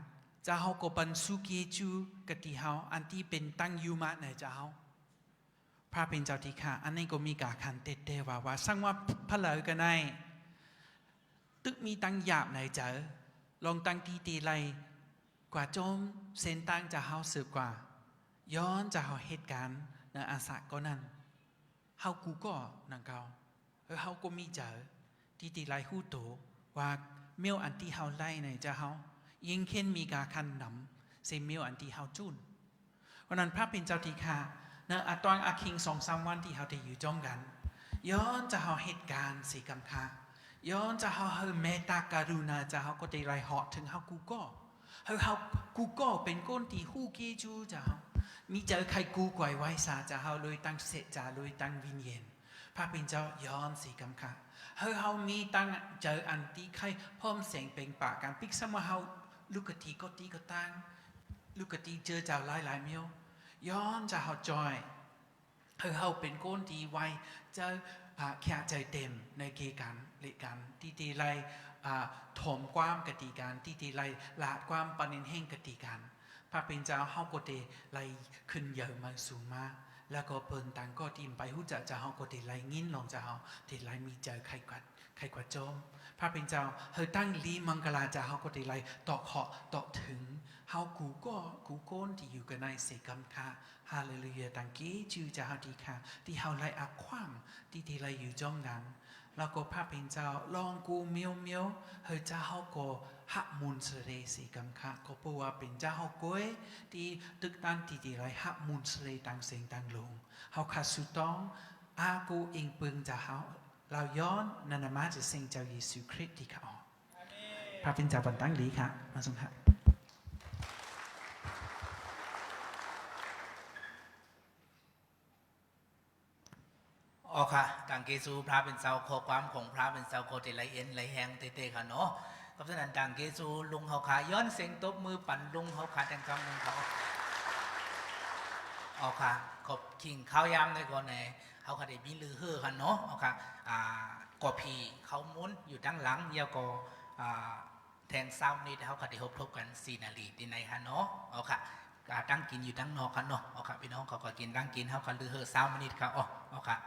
จะเขาก็ปันสุเกจูกติเขาอันที่เป็นตั้งยูมาในเจ้าพระเป็นเจ้าที่ข้าอันนี้ก็มีกาคันเตะว่าสร้างว่าเพลอกันในตึกมีตั้งหยาบในเจ้าลองตั้งตีไรกว่าจมเส้นตั้งจะเขาสืบกว่าย้อนจะเขาเหตุการณ์ในอาสาก็นั่นเขากูก็นังเกาเขาก็มีเจอตีไรหูโตว่าเมียวอันที่เขาไล่ในจะเขายิ่งเข็นมีกาคันนำเซเมียวอันที่เขาจุนวันนั้นพระเป็นเจ้าที่ข้าในตอนอาคิง2-3 วันที่เขาได้อยู่จ้องกัน ย้อนจะหาเหตุการณ์สิกำค่ะย้อนจะหาเมตตาการุณาจะหาก็ได้ไรเหาะถึงหากูก็เฮากูก็เป็นก้นที่หู้กีจูจะหามีเจอใครกูก่อยไว้สาจะหาเลยตั้งเสจาเลยตั้งวิญญาณพระเป็นเจ้าย้อนสิกำค่ะเฮามีตั้งเจออันที่ใครพร้อมเสียงเป็นปากกันปิกสมาเฮาลูกกะทีก็ตีก็ตั้งลูกกะทีเจอเจ้าหลายเมียวย้อนจะหาจอยเฮาเป็นก้นที่ไว้เจอแค่ใจเต็มในเกการเลกันที่ตีไรถมความกติการที่ตีไรลาดความปนินแห่งกติการพระเป็นเจ้าเฮาก็เตไรขึ้นเยอะมาสูงมาแล้วก็เปินตังก็ทีมไปหูจะเฮาก็เตไรงิ้นลงจะเฮาเตไรมีเจอใครกว่าจมพระเป็นเจ้าเฮาตั้งลีมังกลาจะเฮาก็เตไรต่อขอต่อถึงเฮากูโก้นที่อยู่กันในเสกรรมค่ะฮาเลลูยาตังกี้จูจะเฮาดีค่ะที่เฮาไล่อักความที่ไรอยู่จ้องนั้นแล้วก็พระเป็นเจ้าลองกูเมียวเฮาจะเฮาก็หักมุนเสเรสีกำค่ะก็เพราะว่าเป็นเจ้าเฮาก้อยที่ตึกตันที่ไรหักมุนเสเรต่างเสียงต่างลงเฮาขัดสุดต้องอากูเองปึงจะเฮาเราย้อนนันมาจะเสียงเจ้าเยซูคริสต์ที่เขาพระเป็นเจ้าบันตั้งลีค่ะมาส่งค่ะอ๋อค่ะกังเกซูพระเป็นเจ้าข้อความของพระเป็นเจ้าโคติไหลเอ็นไหลแหงเตะค่ะเนาะเพราะฉะนั้นกังเกซูลุงเขาขาย้อนเสียงตบมือปั่นลุงเขาขาแตงคำลุงเขาอ๋อค่ะขอบคิงข้าวยามในก่อนเนี่ยเขาขาได้บินลือเฮ่อค่ะเนาะอ๋อค่ะกอพีเขามุนอยู่ด้านหลังเยาวก็แทงซ้ำนี่เขาขาได้ทบกัน4 นาทีที่ไหนค่ะเนาะอ๋อค่ะตั้งกินอยู่ตั้งนอกค่ะเนาะอ๋อค่ะพี่น้องเขาก็กินตั้งกินเขาขาลือเฮ่อซ้ำนิดค่ะอ๋อค่ะ